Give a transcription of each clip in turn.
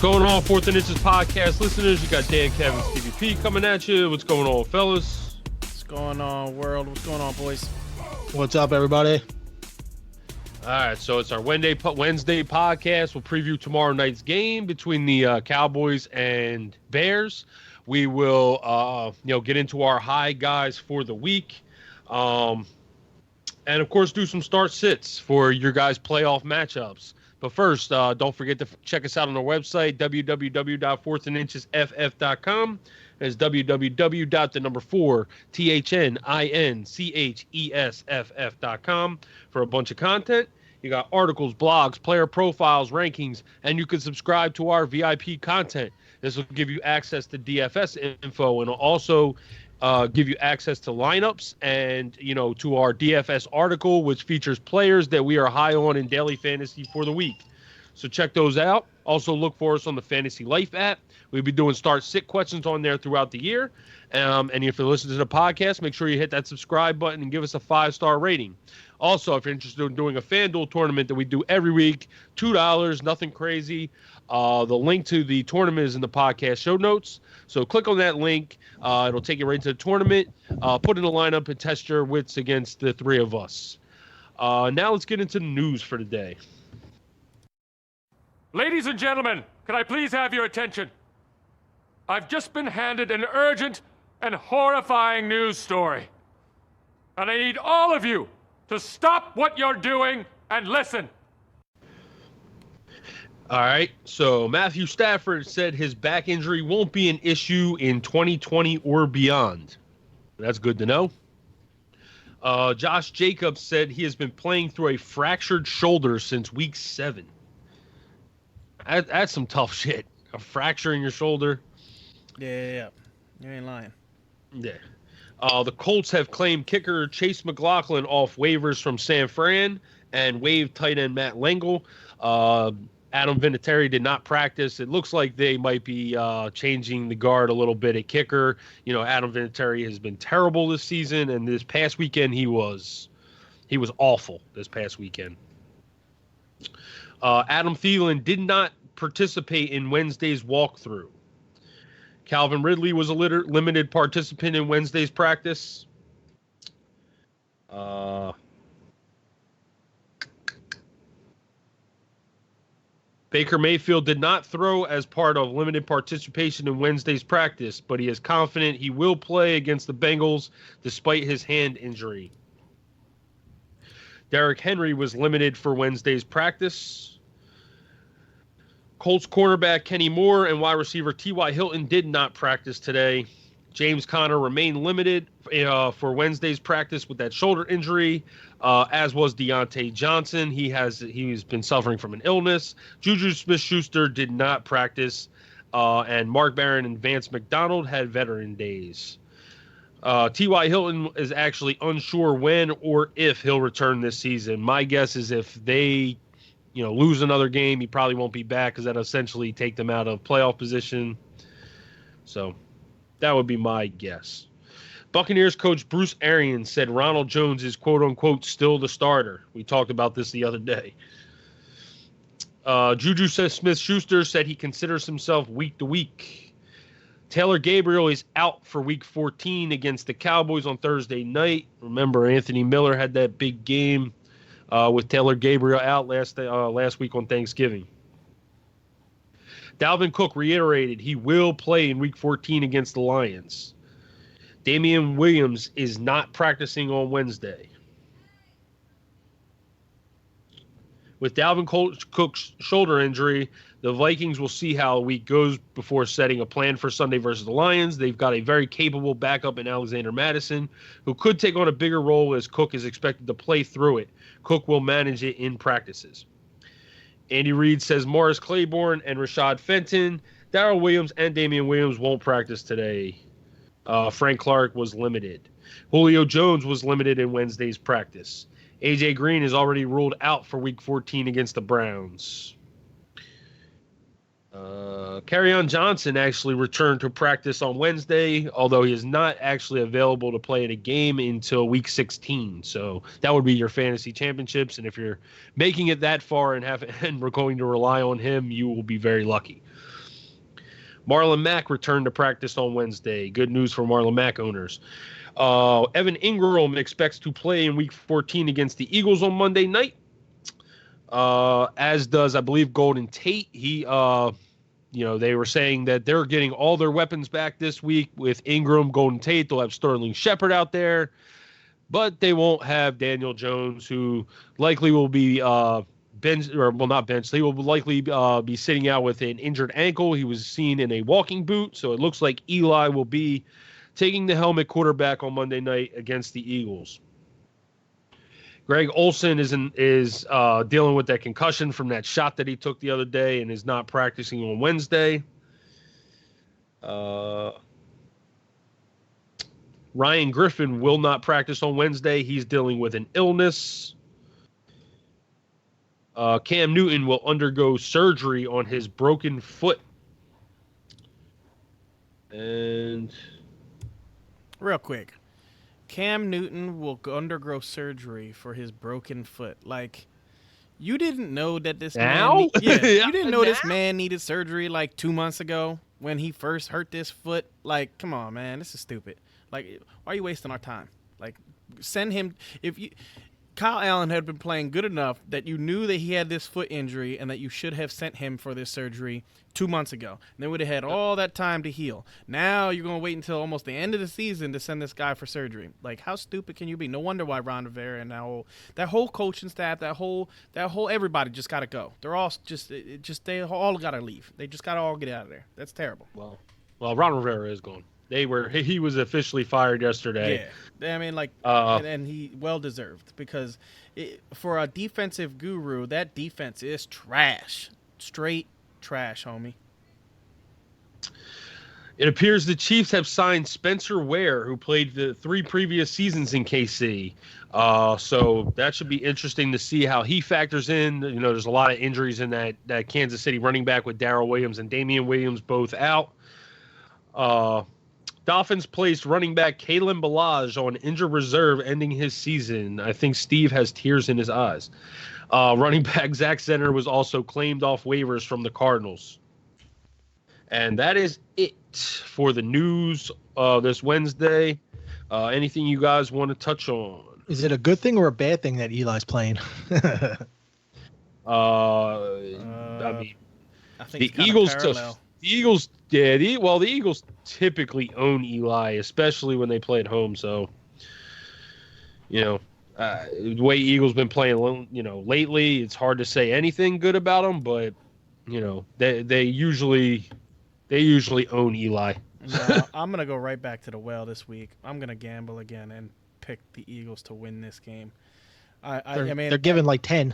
Going on, Fourth and Inches podcast listeners? You got Dan, Kevin, Stevie P coming at you. What's going on, fellas? What's going on, world? What's going on, boys? What's up, everybody? All right, so it's our Wednesday podcast. We'll preview tomorrow night's game between the Cowboys and Bears. We will, get into our high guys for the week, and of course, do some start sits for your guys' playoff matchups. But first, don't forget to check us out on our website, www.fourthandinchesff.com. That's www.4thandinchesff.com for a bunch of content. You got articles, blogs, player profiles, rankings, and you can subscribe to our VIP content. This will give you access to DFS info and also give you access to lineups and, to our DFS article, which features players that we are high on in daily fantasy for the week. So check those out. Also look for us on the Fantasy Life app. We'll be doing start-sit questions on there throughout the year. And if you're listening to the podcast, make sure you hit that subscribe button and give us a 5-star rating. Also, if you're interested in doing a FanDuel tournament that we do every week, $2, nothing crazy. The link to the tournament is in the podcast show notes. So click on that link. It'll take you right into the tournament. Put in a lineup and test your wits against the three of us. Now let's get into the news for the day. Ladies and gentlemen, can I please have your attention? I've just been handed an urgent and horrifying news story. And I need all of you to stop what you're doing and listen. All right, so Matthew Stafford said his back injury won't be an issue in 2020 or beyond. That's good to know. Josh Jacobs said he has been playing through a fractured shoulder since week 7. That's some tough shit. A fracture in your shoulder. Yeah. You ain't lying. Yeah. The Colts have claimed kicker Chase McLaughlin off waivers from San Fran and waived tight end Matt Lengyel. Adam Vinatieri did not practice. It looks like they might be changing the guard a little bit at kicker. Adam Vinatieri has been terrible this season, and this past weekend he was awful this past weekend. Adam Thielen did not participate in Wednesday's walkthrough. Calvin Ridley was a limited participant in Wednesday's practice. Baker Mayfield did not throw as part of limited participation in Wednesday's practice, but he is confident he will play against the Bengals despite his hand injury. Derrick Henry was limited for Wednesday's practice. Colts cornerback Kenny Moore and wide receiver T.Y. Hilton did not practice today. James Conner remained limited for Wednesday's practice with that shoulder injury, as was Deontay Johnson. He's been suffering from an illness. Juju Smith-Schuster did not practice, and Mark Barron and Vance McDonald had veteran days. T.Y. Hilton is actually unsure when or if he'll return this season. My guess is if they lose another game, he probably won't be back because that'll essentially take them out of playoff position. So that would be my guess. Buccaneers coach Bruce Arians said Ronald Jones is quote-unquote still the starter. We talked about this the other day. Juju Smith-Schuster said he considers himself week to week. Taylor Gabriel is out for week 14 against the Cowboys on Thursday night. Remember, Anthony Miller had that big game with Taylor Gabriel out last week on Thanksgiving. Dalvin Cook reiterated he will play in Week 14 against the Lions. Damian Williams is not practicing on Wednesday. With Dalvin Cook's shoulder injury, the Vikings will see how a week goes before setting a plan for Sunday versus the Lions. They've got a very capable backup in Alexander Mattison, who could take on a bigger role as Cook is expected to play through it. Cook will manage it in practices. Andy Reid says Morris Claiborne and Rashad Fenton, Darrell Williams, and Damian Williams won't practice today. Frank Clark was limited. Julio Jones was limited in Wednesday's practice. A.J. Green is already ruled out for Week 14 against the Browns. Kerryon Johnson actually returned to practice on Wednesday, although he is not actually available to play in a game until week 16. So that would be your fantasy championships. And if you're making it that far and we're going to rely on him, you will be very lucky. Marlon Mack returned to practice on Wednesday. Good news for Marlon Mack owners. Evan Ingram expects to play in week 14 against the Eagles on Monday night. As does, I believe, Golden Tate. They were saying that they're getting all their weapons back this week with Ingram, Golden Tate. They'll have Sterling Shepard out there, but they won't have Daniel Jones, who likely will be benched, or well, not benched. He will likely be sitting out with an injured ankle. He was seen in a walking boot, so it looks like Eli will be taking the helmet quarterback on Monday night against the Eagles. Greg Olsen is dealing with that concussion from that shot that he took the other day and is not practicing on Wednesday. Ryan Griffin will not practice on Wednesday. He's dealing with an illness. Cam Newton will undergo surgery on his broken foot. And real quick, Cam Newton will undergo surgery for his broken foot. Like, you didn't know that this now? You didn't know this man needed surgery like 2 months ago when he first hurt this foot. Like, come on, man, this is stupid. Like, why are you wasting our time? Like, send him. Kyle Allen had been playing good enough that you knew that he had this foot injury and that you should have sent him for this surgery 2 months ago. And they would have had all that time to heal. Now you're going to wait until almost the end of the season to send this guy for surgery. Like, how stupid can you be? No wonder why Ron Rivera and that whole coaching staff, that whole everybody just got to go. They're all they all got to leave. They just got to all get out of there. That's terrible. Well, Ron Rivera is gone. He was officially fired yesterday. Yeah, I mean, and he well deserved, because for a defensive guru, that defense is trash, straight trash, homie. It appears the Chiefs have signed Spencer Ware, who played the 3 previous seasons in KC. So that should be interesting to see how he factors in. You know, there's a lot of injuries in that Kansas City running back with Darrell Williams and Damian Williams both out. Dolphins placed running back Kalen Ballage on injured reserve, ending his season. I think Steve has tears in his eyes. Running back Zach Zenner was also claimed off waivers from the Cardinals. And that is it for the news this Wednesday. Anything you guys want to touch on? Is it a good thing or a bad thing that Eli's playing? I mean, I think the Eagles the Eagles typically own Eli, especially when they play at home. So, the way Eagles been playing, lately, it's hard to say anything good about them. But, they usually own Eli. No, I'm gonna go right back to the well this week. I'm gonna gamble again and pick the Eagles to win this game. I mean, they're giving like 10.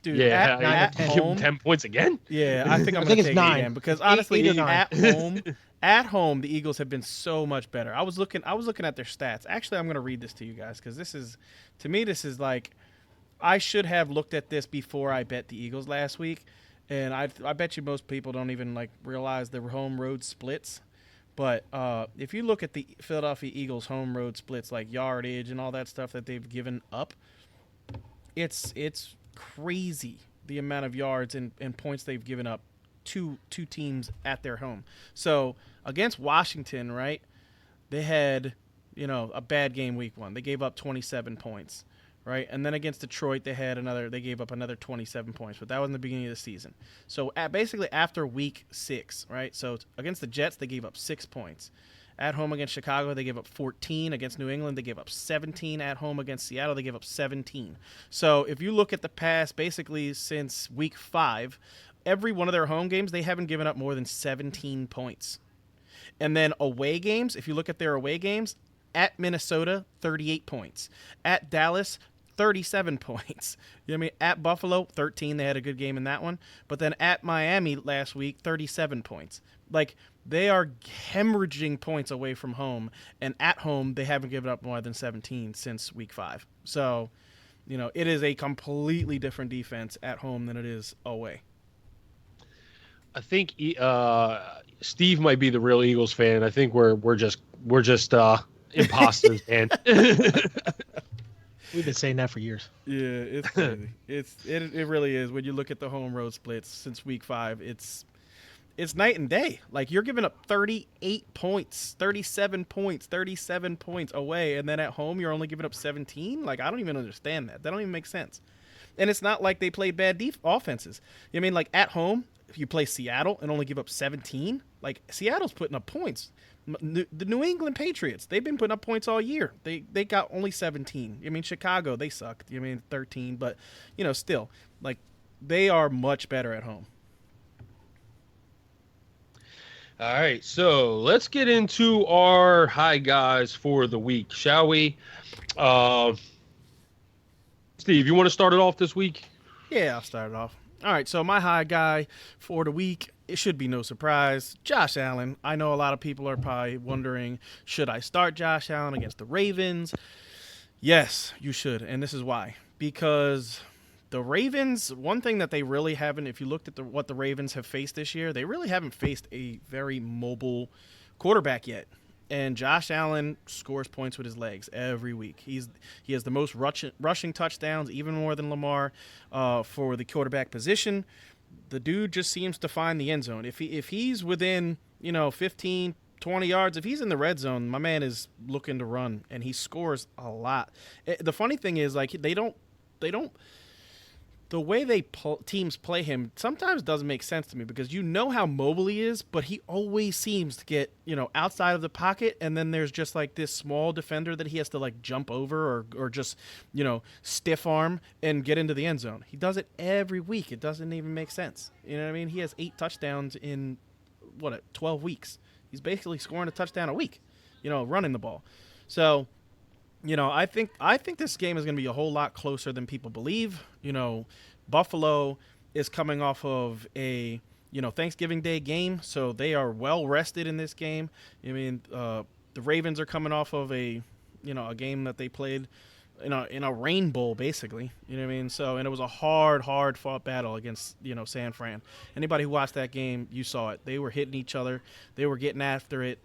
Dude, yeah, at give home, them 10 points again. Yeah, I think I'm going to take it 9. again, because honestly, 8 or 9. at home, the Eagles have been so much better. I was looking at their stats. Actually, I'm going to read this to you guys, because this is like, I should have looked at this before I bet the Eagles last week, and I bet you most people don't even realize the home road splits. But if you look at the Philadelphia Eagles home road splits, like yardage and all that stuff that they've given up, it's crazy the amount of yards and points they've given up to two teams at their home. So against Washington, right, they had a bad game week 1. They gave up 27 points, right? And then against Detroit, they gave up another 27 points, but that was in the beginning of the season. So basically after week 6, right? So against the Jets, they gave up 6 points. At home against Chicago, they gave up 14. Against New England, they gave up 17. At home against Seattle, they gave up 17. So if you look at the past, basically since week 5, every one of their home games, they haven't given up more than 17 points. And then away games, if you look at their away games, at Minnesota, 38 points. At Dallas, 37 points. You know what I mean? At Buffalo, 13. They had a good game in that one. But then at Miami last week, 37 points. Like, they are hemorrhaging points away from home, and at home they haven't given up more than 17 since week 5. So, it is a completely different defense at home than it is away. I think Steve might be the real Eagles fan. I think we're just imposters, man. We've been saying that for years. Yeah, it's crazy. It really is. When you look at the home road splits since week 5, it's night and day. Like, you're giving up 38 points, 37 points, 37 points away, and then at home you're only giving up 17. Like, I don't even understand that. That don't even make sense. And it's not like they play bad offenses. You know what I mean? Like, at home, if you play Seattle and only give up 17, like, Seattle's putting up points. The New England Patriots, they've been putting up points all year. They got only 17. I mean, Chicago, they sucked. I mean, 13, but, still, like, they are much better at home. All right, so let's get into our high guys for the week, shall we? Steve, you want to start it off this week? Yeah, I'll start it off. All right, so my high guy for the week, it should be no surprise, Josh Allen. I know a lot of people are probably wondering, should I start Josh Allen against the Ravens? Yes, you should, and this is why. Because the Ravens, one thing that they really haven't, if you looked at what the Ravens have faced this year, they really haven't faced a very mobile quarterback yet. And Josh Allen scores points with his legs every week. He has the most rushing touchdowns, even more than Lamar, for the quarterback position. The dude just seems to find the end zone. If he's within 15, 20 yards, if he's in the red zone, my man is looking to run, and he scores a lot. The funny thing is, like, they don't. The way teams play him sometimes doesn't make sense to me, because how mobile he is, but he always seems to get, outside of the pocket, and then there's just like this small defender that he has to like jump over or just, stiff arm and get into the end zone. He does it every week. It doesn't even make sense. You know what I mean? He has 8 touchdowns in 12 weeks. He's basically scoring a touchdown a week, running the ball. So, I think this game is going to be a whole lot closer than people believe. Buffalo is coming off of a, Thanksgiving Day game, so they are well rested in this game. I mean, the Ravens are coming off of a game that they played in a rain bowl, basically. You know what I mean? So, and it was a hard fought battle against, San Fran. Anybody who watched that game, you saw it. They were hitting each other. They were getting after it.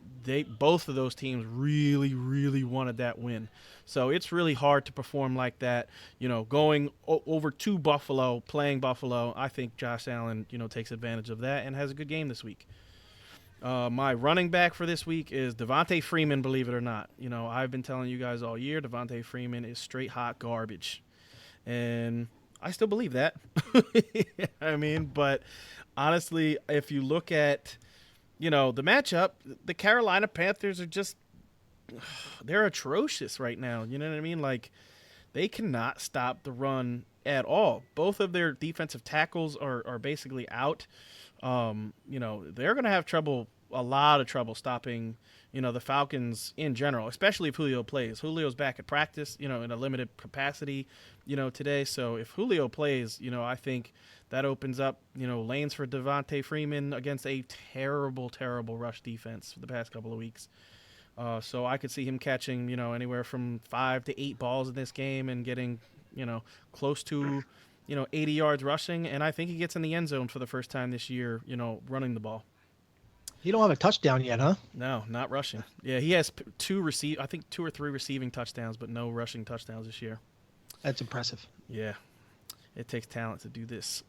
Both of those teams really, really wanted that win. So it's really hard to perform like that. Going over to Buffalo, playing Buffalo, I think Josh Allen, takes advantage of that and has a good game this week. My running back for this week is Devontae Freeman, believe it or not. I've been telling you guys all year, Devontae Freeman is straight hot garbage. And I still believe that. I mean, but honestly, if you look at, the matchup, the Carolina Panthers are just, they're atrocious right now. You know what I mean? Like, they cannot stop the run at all. Both of their defensive tackles are basically out. They're going to have a lot of trouble stopping, the Falcons in general, especially if Julio plays. Julio's back at practice, in a limited capacity, today. So if Julio plays, I think that opens up, lanes for Devontae Freeman against a terrible, terrible rush defense for the past couple of weeks. So I could see him catching, anywhere from 5 to 8 balls in this game and getting, close to 80 yards rushing, and I think he gets in the end zone for the first time this year, running the ball. You don't have a touchdown yet, huh? No, not rushing. Yeah, he has 2 or 3 receiving touchdowns, but no rushing touchdowns this year. That's impressive. Yeah. It takes talent to do this.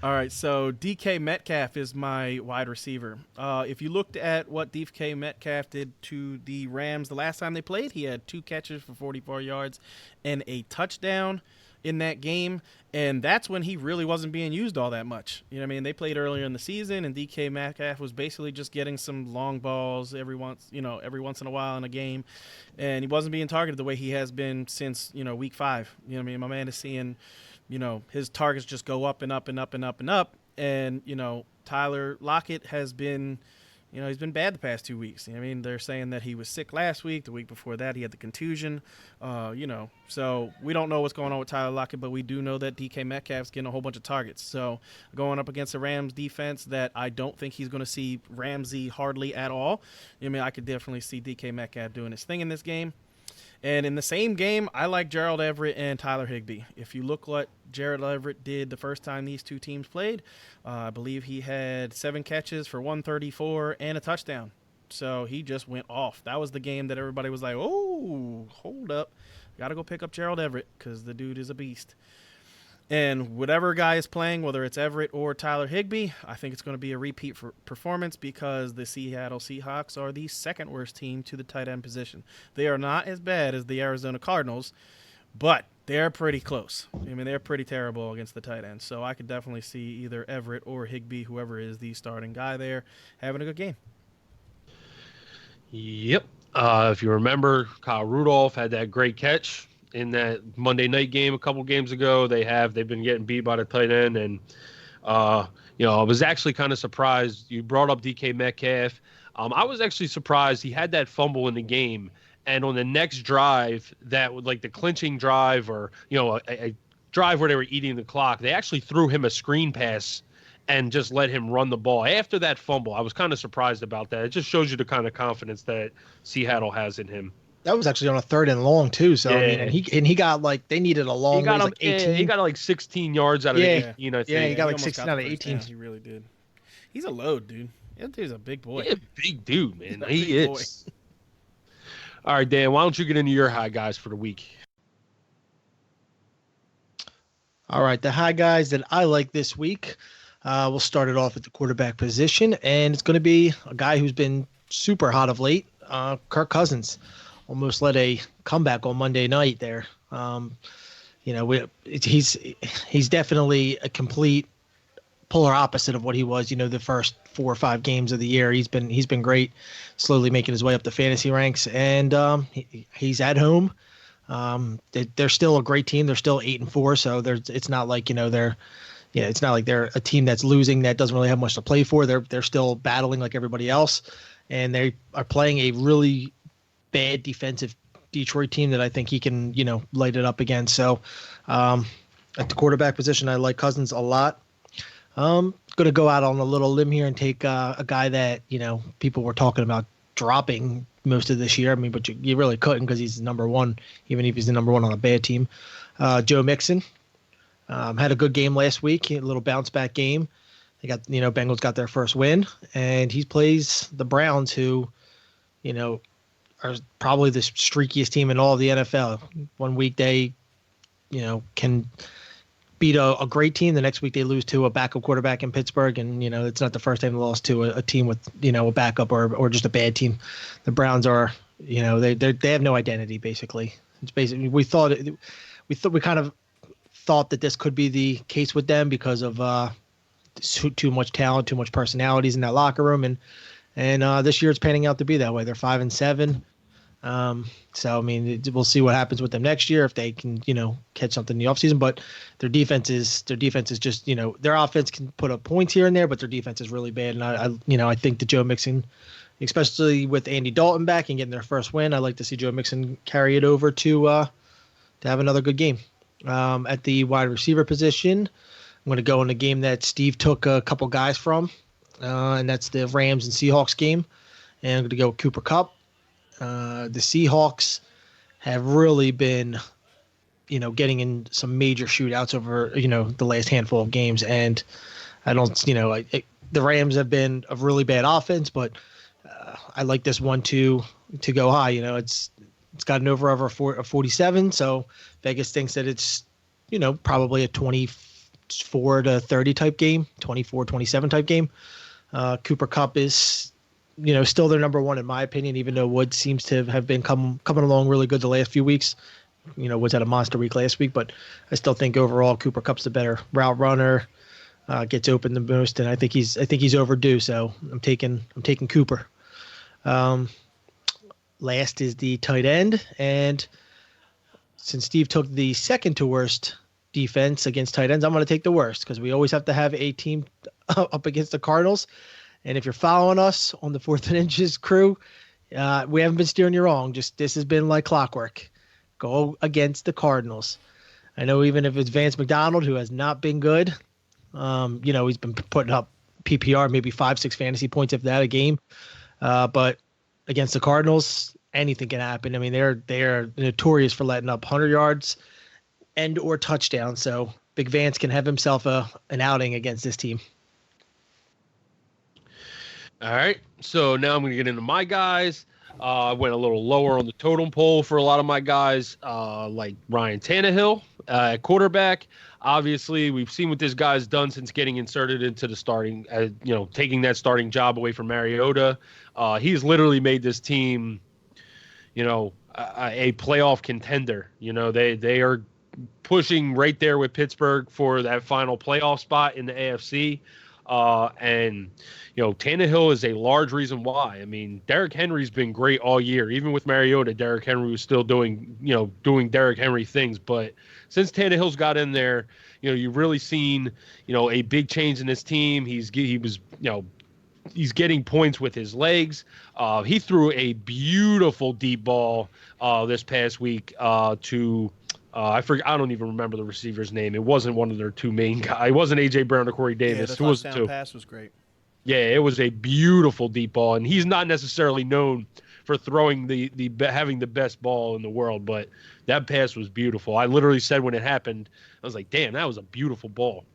All right, so DK Metcalf is my wide receiver. If you looked at what DK Metcalf did to the Rams the last time they played, he had 2 catches for 44 yards and a touchdown in that game, and that's when he really wasn't being used all that much. You know what I mean? They played earlier in the season, and DK Metcalf was basically just getting some long balls every once in a while in a game, and he wasn't being targeted the way he has been since, week 5. You know what I mean? My man is seeing, his targets just go up and up and up and up and up, and, Tyler Lockett has been, he's been bad the past 2 weeks. You know what I mean? They're saying that he was sick last week. The week before that, he had the contusion. So we don't know what's going on with Tyler Lockett, but we do know that DK Metcalf's getting a whole bunch of targets. So going up against the Rams defense that I don't think he's going to see Ramsey hardly at all. I mean, I could definitely see DK Metcalf doing his thing in this game. And in the same game, I like Gerald Everett and Tyler Higbee. If you look what Gerald Everett did the first time these two teams played, I believe he had 7 catches for 134 and a touchdown. So he just went off. That was the game that everybody was like, oh, hold up. Got to go pick up Gerald Everett because the dude is a beast. And whatever guy is playing, whether it's Everett or Tyler Higbee, I think it's going to be a repeat for performance because the Seattle Seahawks are the second worst team to the tight end position. They are not as bad as the Arizona Cardinals, but they're pretty close. I mean, they're pretty terrible against the tight end. So I could definitely see either Everett or Higbee, whoever is the starting guy there, having a good game. Yep. If you remember, Kyle Rudolph had that great catch in that Monday night game a couple games ago. They've been getting beat by the tight end, and I was actually kind of surprised. You brought up DK Metcalf. I was actually surprised he had that fumble in the game, and on the next drive, that would like the clinching drive, or a drive where they were eating the clock, they actually threw him a screen pass and just let him run the ball. After that fumble, I was kind of surprised about that. It just shows you the kind of confidence that Seattle has in him. That was actually on a 3rd and long too. So yeah. I mean, he got like they needed a long. He got him, like 18. he got like 16 yards out of 18. I think. Yeah, he got like almost 16 got out of the first 18. down. He really did. He's a load, dude. That dude's a big boy. He's a big dude, man. He's He a big is. All right, Dan. Why don't you get into your high guys for the week? All right, the high guys that I like this week. We'll start it off at the quarterback position, and it's going to be a guy who's been super hot of late, Kirk Cousins. Almost led a comeback on Monday night there. He's definitely a complete polar opposite of what he was, the first 4 or 5 games of the year. He's been great, slowly making his way up the fantasy ranks, and he's at home. They're still a great team. They're still 8-4, so it's not like it's not like they're a team that's losing that doesn't really have much to play for. They're still battling like everybody else, and they are playing a really bad defensive Detroit team that I think he can, light it up against. So at the quarterback position, I like Cousins a lot. Going to go out on a little limb here and take a guy that, people were talking about dropping most of this year. I mean, but you really couldn't because he's number one, even if he's the number one on a bad team. Joe Mixon. Had a good game last week, a little bounce back game. They got, Bengals got their first win, and he plays the Browns, who, are probably the streakiest team in all of the NFL. One week they, can beat a great team. The next week they lose to a backup quarterback in Pittsburgh, and it's not the first time they lost to a team with a backup or just a bad team. The Browns are, they have no identity basically. It's basically we kind of thought that this could be the case with them because of too much talent, too much personalities in that locker room, and this year it's panning out to be that way. They're 5-7. So I mean, we'll see what happens with them next year if they can, catch something in the offseason. But their defense is just, their offense can put up points here and there, but their defense is really bad. And I think that Joe Mixon, especially with Andy Dalton back and getting their first win, I like to see Joe Mixon carry it over to have another good game. At the wide receiver position, I'm going to go in a game that Steve took a couple guys from, and that's the Rams and Seahawks game. And I'm going to go with Cooper Kupp. The Seahawks have really been, getting in some major shootouts over, the last handful of games. And I don't, the Rams have been a really bad offense, but I like this one to go high. It's got an over of 47. So Vegas thinks that it's, probably a 24-30 type game, 24-27 type game. Cooper Kupp is, still their number one in my opinion, even though Woods seems to have been coming along really good the last few weeks. Woods had a monster week last week, but I still think overall Cooper Kupp's the better route runner, gets open the most, and I think he's overdue. So I'm taking Cooper. Last is the tight end, and since Steve took the second to worst defense against tight ends, I'm going to take the worst because we always have to have a team up against the Cardinals. And if you're following us on the Fourth and Inches crew, we haven't been steering you wrong. Just this has been like clockwork. Go against the Cardinals. I know even if it's Vance McDonald, who has not been good, he's been putting up PPR, maybe 5-6 fantasy points if that a game. But against the Cardinals, anything can happen. I mean, they're notorious for letting up 100 yards and or touchdowns. So Big Vance can have himself an outing against this team. All right, so now I'm going to get into my guys. I went a little lower on the totem pole for a lot of my guys, like Ryan Tannehill at quarterback. Obviously, we've seen what this guy's done since getting inserted into the starting, taking that starting job away from Mariota. He's literally made this team, a playoff contender. They are pushing right there with Pittsburgh for that final playoff spot in the AFC. And Tannehill is a large reason why. I mean, Derrick Henry's been great all year. Even with Mariota, Derrick Henry was still doing Derrick Henry things. But since Tannehill's got in there, you've really seen, a big change in this team. He's getting points with his legs. He threw a beautiful deep ball this past week to I forget. I don't even remember the receiver's name. It wasn't one of their two main guys. It wasn't A.J. Brown or Corey Davis. Yeah, Who was the the two? pass was great. Yeah, it was a beautiful deep ball, and he's not necessarily known for throwing having the best ball in the world, but that pass was beautiful. I literally said when it happened, I was like, "Damn, that was a beautiful ball."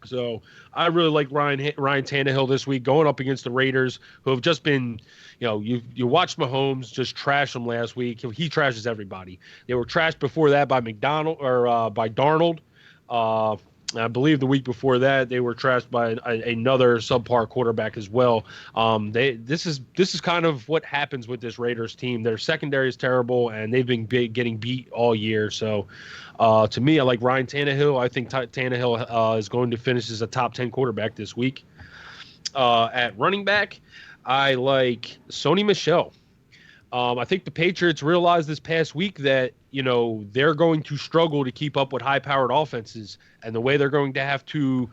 So I really like Ryan Tannehill this week going up against the Raiders, who have just been, you watched Mahomes just trash them last week. He trashes everybody. They were trashed before that by by Darnold. I believe the week before that they were trashed by another subpar quarterback as well. This is kind of what happens with this Raiders team. Their secondary is terrible, and they've been getting beat all year. So, to me, I like Ryan Tannehill. I think Tannehill is going to finish as a top 10 quarterback this week. At running back, I like Sony Michel. I think the Patriots realized this past week that, they're going to struggle to keep up with high-powered offenses. And the way they're going to have to,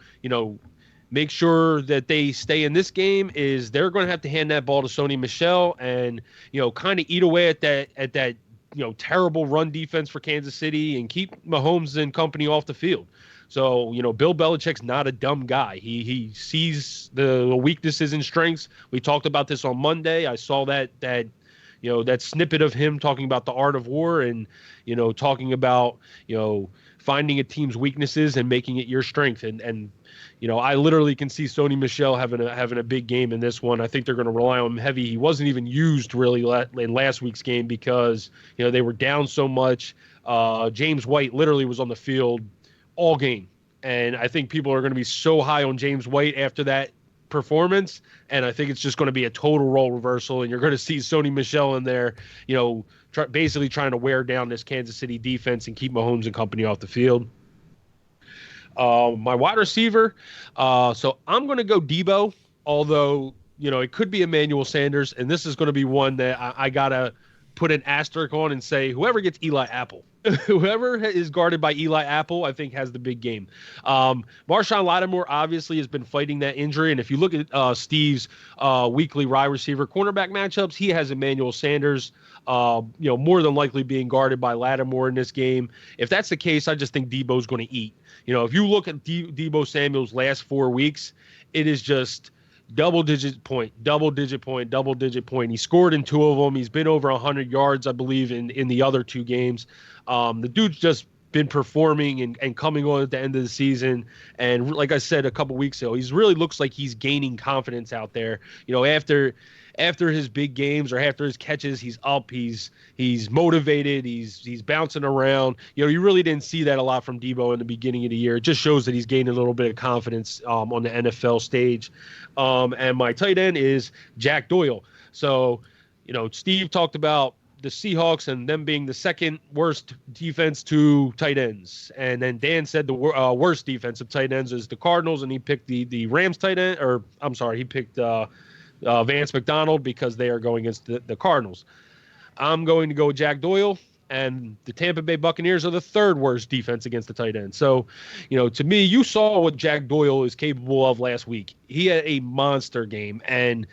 make sure that they stay in this game is they're going to have to hand that ball to Sony Michel and, kind of eat away at that terrible run defense for Kansas City and keep Mahomes and company off the field. So, Bill Belichick's not a dumb guy. He sees the weaknesses and strengths. We talked about this on Monday. I saw that snippet of him talking about the art of war and, talking about, finding a team's weaknesses and making it your strength. And I literally can see Sony Michel having a big game in this one. I think they're going to rely on him heavy. He wasn't even used really in last week's game because, they were down so much. James White literally was on the field all game. And I think people are going to be so high on James White after that performance, and I think it's just going to be a total role reversal, and you're going to see Sony Michel in there, basically trying to wear down this Kansas City defense and keep Mahomes and company off the field. My wide receiver, so I'm going to go Debo, although, it could be Emmanuel Sanders, and this is going to be one that I got to put an asterisk on and say whoever gets Eli Apple. Whoever is guarded by Eli Apple, I think, has the big game. Marshawn Lattimore obviously has been fighting that injury, and if you look at Steve's weekly wide receiver cornerback matchups, he has Emmanuel Sanders, more than likely being guarded by Lattimore in this game. If that's the case, I just think Debo's going to eat. If you look at Debo Samuel's last 4 weeks, it is just double-digit point. He scored in 2 of them. He's been over 100 yards, I believe, in the other 2 games. The dude's just been performing and coming on at the end of the season. And like I said a couple weeks ago, he really looks like he's gaining confidence out there. After his big games or after his catches, he's up, he's motivated, he's bouncing around. You really didn't see that a lot from Debo in the beginning of the year. It just shows that he's gaining a little bit of confidence on the NFL stage. And my tight end is Jack Doyle. So, Steve talked about the Seahawks and them being the second worst defense to tight ends. And then Dan said the worst defensive tight ends is the Cardinals, and he picked the Rams tight end, he picked Vance McDonald because they are going against the Cardinals. I'm going to go with Jack Doyle, and the Tampa Bay Buccaneers are the 3rd worst defense against the tight end. So, to me, you saw what Jack Doyle is capable of last week. he had a monster game. And,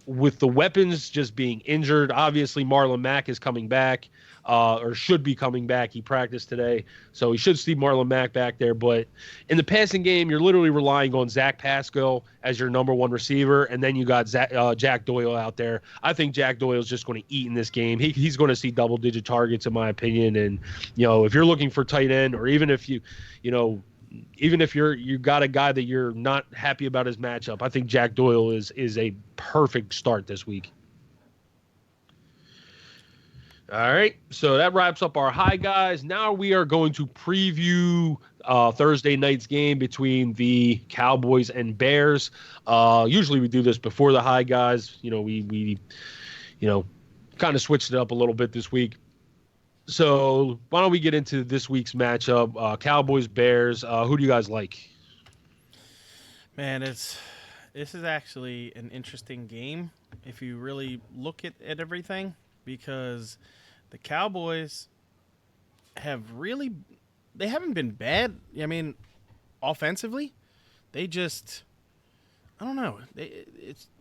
with the weapons just being injured, obviously Marlon Mack is coming back, or should be coming back. He practiced today, so we should see Marlon Mack back there. But in the passing game, you're literally relying on Zach Pascal as your number one receiver, and then you got Jack Doyle out there. I think Jack Doyle is just going to eat in this game. He's going to see double-digit targets, in my opinion. And, if you're looking for tight end, or even if even if you got a guy that you're not happy about his matchup, I think Jack Doyle is a perfect start this week. All right, so that wraps up our high guys. Now we are going to preview Thursday night's game between the Cowboys and Bears. Usually we do this before the high guys. We kind of switched it up a little bit this week. So why don't we get into this week's matchup? Cowboys, Bears. Who do you guys like? Man, this is actually an interesting game if you really look at everything, because the Cowboys they haven't been bad. I mean, offensively, they just, I don't know.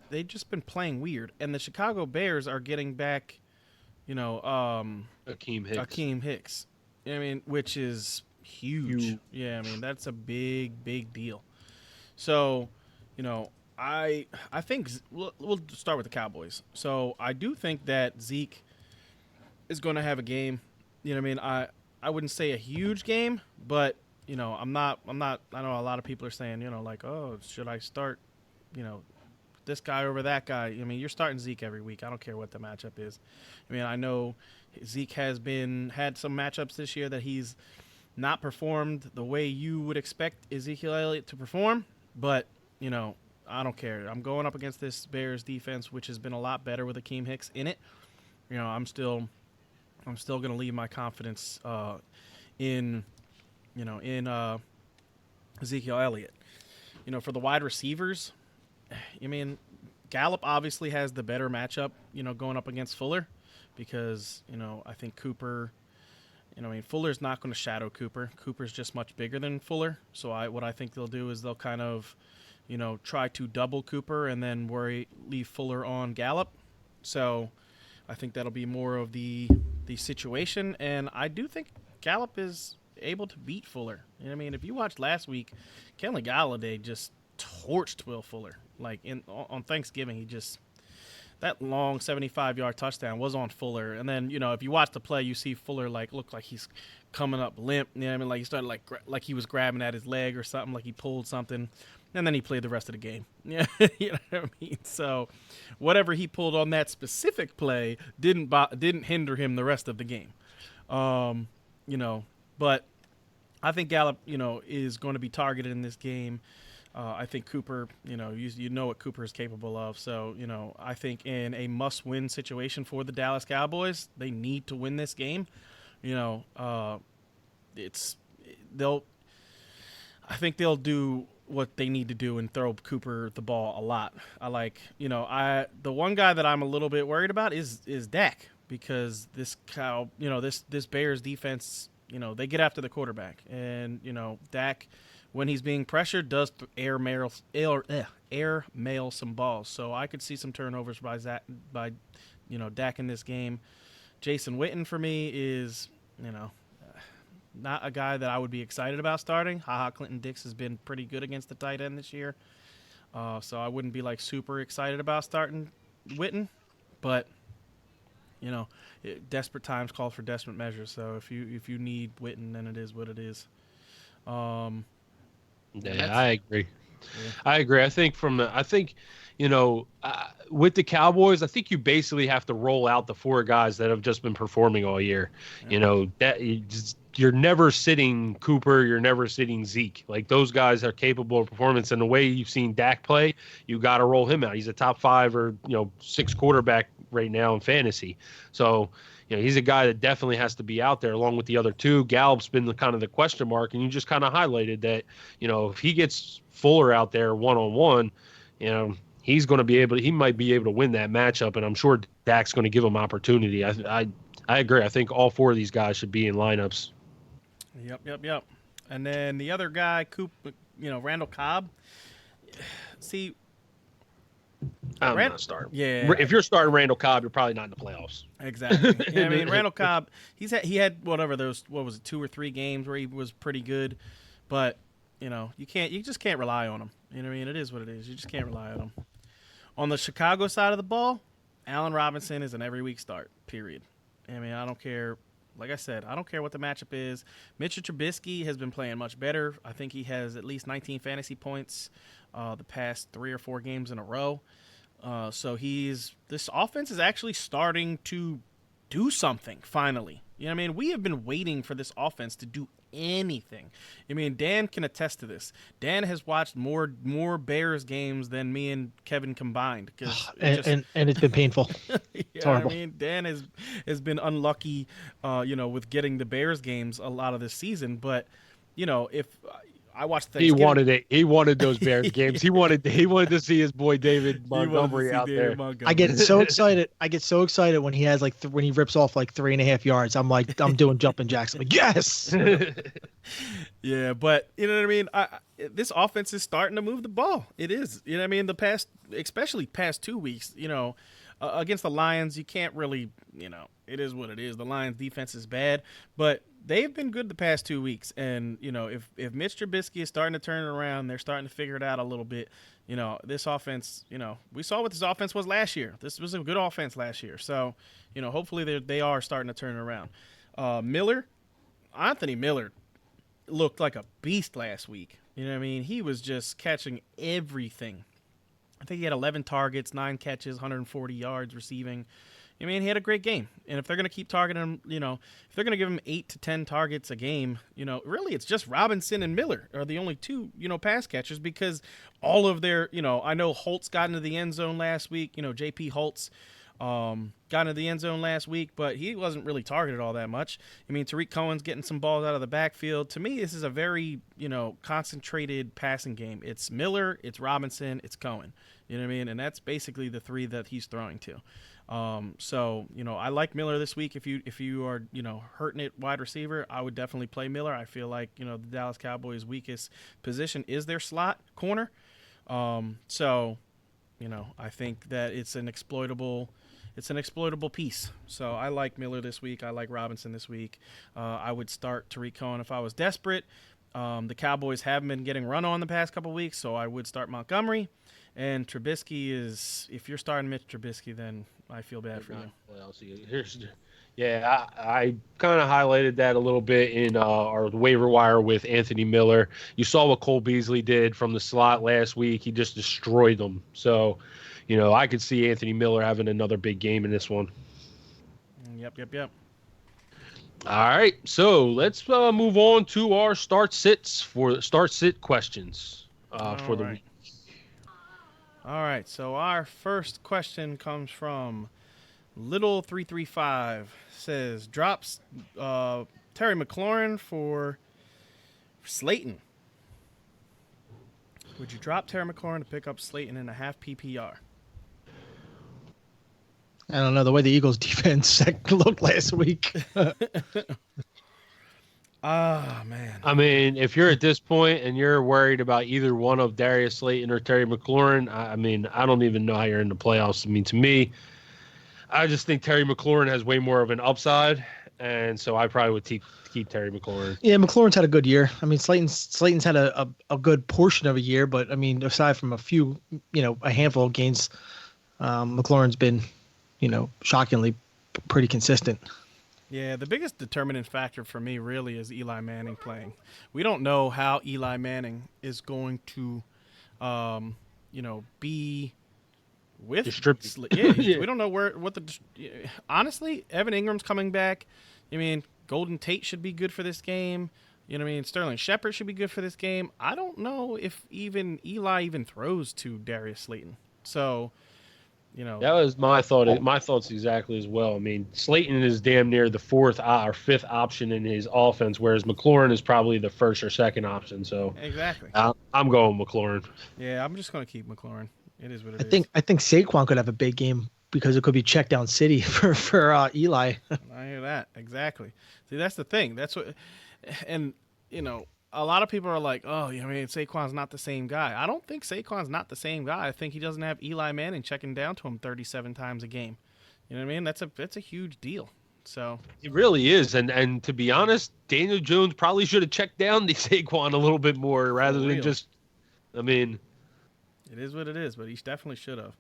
They've just been playing weird, and the Chicago Bears are getting back, Akeem Hicks. I mean, which is huge. Yeah, I mean, that's a big deal. So, I think we'll start with the Cowboys. So I do think that Zeke is going to have a game. I mean, I wouldn't say a huge game, but I'm not. I know a lot of people are saying, like, oh, should I start, this guy over that guy? I mean, you're starting Zeke every week. I don't care what the matchup is. I mean, I know Zeke has had some matchups this year that he's not performed the way you would expect Ezekiel Elliott to perform, but I don't care. I'm going up against this Bears defense, which has been a lot better with Akeem Hicks in it. I'm still going to leave my confidence in Ezekiel Elliott. For the wide receivers, I mean, Gallup obviously has the better matchup, going up against Fuller, because, I think Cooper, Fuller's not going to shadow Cooper. Cooper's just much bigger than Fuller. So what I think they'll do is they'll kind of, try to double Cooper and then leave Fuller on Gallup. So I think that'll be more of the situation. And I do think Gallup is able to beat Fuller. I mean, if you watched last week, Kenley Golladay just torched Will Fuller. Like on Thanksgiving, that long 75-yard touchdown was on Fuller. And then, if you watch the play, you see Fuller look like he's coming up limp. I mean, like he started like he was grabbing at his leg or something, like he pulled something. And then he played the rest of the game. Yeah, you know what I mean? So whatever he pulled on that specific play didn't hinder him the rest of the game. But I think Gallup, is going to be targeted in this game. I think Cooper, you know what Cooper is capable of. So, I think in a must-win situation for the Dallas Cowboys, they need to win this game. I think they'll do what they need to do and throw Cooper the ball a lot. The one guy that I'm a little bit worried about is Dak, because this Bears defense, they get after the quarterback, and Dak, when he's being pressured, does air mail some balls. So I could see some turnovers by Dak in this game. Jason Witten for me is, not a guy that I would be excited about starting. Clinton Dix has been pretty good against the tight end this year. So I wouldn't be super excited about starting Witten. But, desperate times call for desperate measures. So if you need Witten, then it is what it is. I agree. Yeah. I agree. I think with the Cowboys, I think you basically have to roll out the four guys that have just been performing all year. Yeah. You're never sitting Cooper. You're never sitting Zeke. Like, those guys are capable of performance. And the way you've seen Dak play, you got to roll him out. He's a top 5 or 6 quarterback right now in fantasy. So, he's a guy that definitely has to be out there along with the other two. Gallup's been the question mark, and you just kind of highlighted that, if he gets Fuller out there one-on-one, he's going to be he might be able to win that matchup, and I'm sure Dak's going to give him opportunity. I agree. I think all 4 of these guys should be in lineups. Yep. And then the other guy, Randall Cobb, see, I'm not starting. Yeah. If you're starting Randall Cobb, you're probably not in the playoffs. Exactly. Yeah, I mean, Randall Cobb, he had whatever those, what was it, 2 or 3 games where he was pretty good, but you just can't rely on him. You know what I mean? It is what it is. You just can't rely on him. On the Chicago side of the ball, Allen Robinson is an every week start. Period. I mean, I don't care. Like I said, I don't care what the matchup is. Mitchell Trubisky has been playing much better. I think he has at least 19 fantasy points the past 3 or 4 games in a row. So this offense is actually starting to do something finally. You know what I mean? We have been waiting for this offense to do anything. I mean, Dan can attest to this. Dan has watched more Bears games than me and Kevin combined. And it's been painful. It's horrible. I mean, Dan has been unlucky, with getting the Bears games a lot of this season. But, if I watched Thanksgiving. He wanted it. He wanted those Bears games. He wanted to see his boy David Montgomery out there. I get so excited. When he has when he rips off 3.5 yards. I'm doing jumping jacks. I'm like, yes. Yeah, but you know what I mean. This offense is starting to move the ball. It is. You know what I mean. Especially past 2 weeks. Against the Lions, you can't really. It is what it is. The Lions' defense is bad, but they've been good the past 2 weeks. And, if Mitch Trubisky is starting to turn it around, they're starting to figure it out a little bit. This offense, we saw what this offense was last year. This was a good offense last year. So, hopefully they are starting to turn it around. Anthony Miller looked like a beast last week. You know what I mean? He was just catching everything. I think he had 11 targets, 9 catches, 140 yards receiving. I mean, he had a great game. And if they're going to keep targeting him, if they're going to give him 8 to 10 targets a game, really it's just Robinson and Miller are the only 2, pass catchers because all of their, I know Holtz got into the end zone last week. J.P. Holtz got into the end zone last week, but he wasn't really targeted all that much. I mean, Tariq Cohen's getting some balls out of the backfield. To me, this is a very, concentrated passing game. It's Miller, it's Robinson, it's Cohen. You know what I mean? And that's basically the 3 that he's throwing to. So, I like Miller this week. If you are, hurting it wide receiver, I would definitely play Miller. I feel like, the Dallas Cowboys' weakest position is their slot corner. So, I think that it's an exploitable piece. So I like Miller this week. I like Robinson this week. I would start Tariq Cohen if I was desperate. The Cowboys haven't been getting run on the past couple of weeks, so I would start Montgomery. And Trubisky is, if you're starting Mitch Trubisky, then I feel bad for you. Well, I kind of highlighted that a little bit in our waiver wire with Anthony Miller. You saw what Cole Beasley did from the slot last week. He just destroyed them. So, I could see Anthony Miller having another big game in this one. Yep. All right, so let's move on to our start sit questions for the week. All right, so our first question comes from Little335. Says drops Terry McLaurin for Slayton. Would you drop Terry McLaurin to pick up Slayton in a half PPR? I don't know. The way the Eagles defense looked last week. Man. I mean, if you're at this point and you're worried about either one of Darius Slayton or Terry McLaurin, I don't even know how you're in the playoffs. I mean, to me, I just think Terry McLaurin has way more of an upside, and so I probably would keep Terry McLaurin. Yeah, McLaurin's had a good year. I mean, Slayton's had a good portion of a year, but I mean, aside from a few, a handful of games, McLaurin's been, shockingly pretty consistent. Yeah, the biggest determinant factor for me really is Eli Manning playing. We don't know how Eli Manning is going to, be with. Yeah. We don't know honestly, Evan Ingram's coming back. I mean, Golden Tate should be good for this game. You know what I mean? Sterling Shepard should be good for this game. I don't know if Eli even throws to Darius Slayton. So, that was my thought. My thoughts exactly as well. I mean, Slayton is damn near the 4th or 5th option in his offense, whereas McLaurin is probably the 1st or 2nd option. So exactly, I'm going McLaurin. Yeah, I'm just going to keep McLaurin. It is what it is. I think Saquon could have a big game because it could be check down city for Eli. I hear that exactly. See, that's the thing. That's what, and a lot of people are like, oh, I mean, Saquon's not the same guy. I don't think Saquon's not the same guy. I think he doesn't have Eli Manning checking down to him 37 times a game. You know what I mean? That's a huge deal. So it really is, and to be honest, Daniel Jones probably should have checked down the Saquon a little bit more rather than just. I mean, it is what it is, but he definitely should have.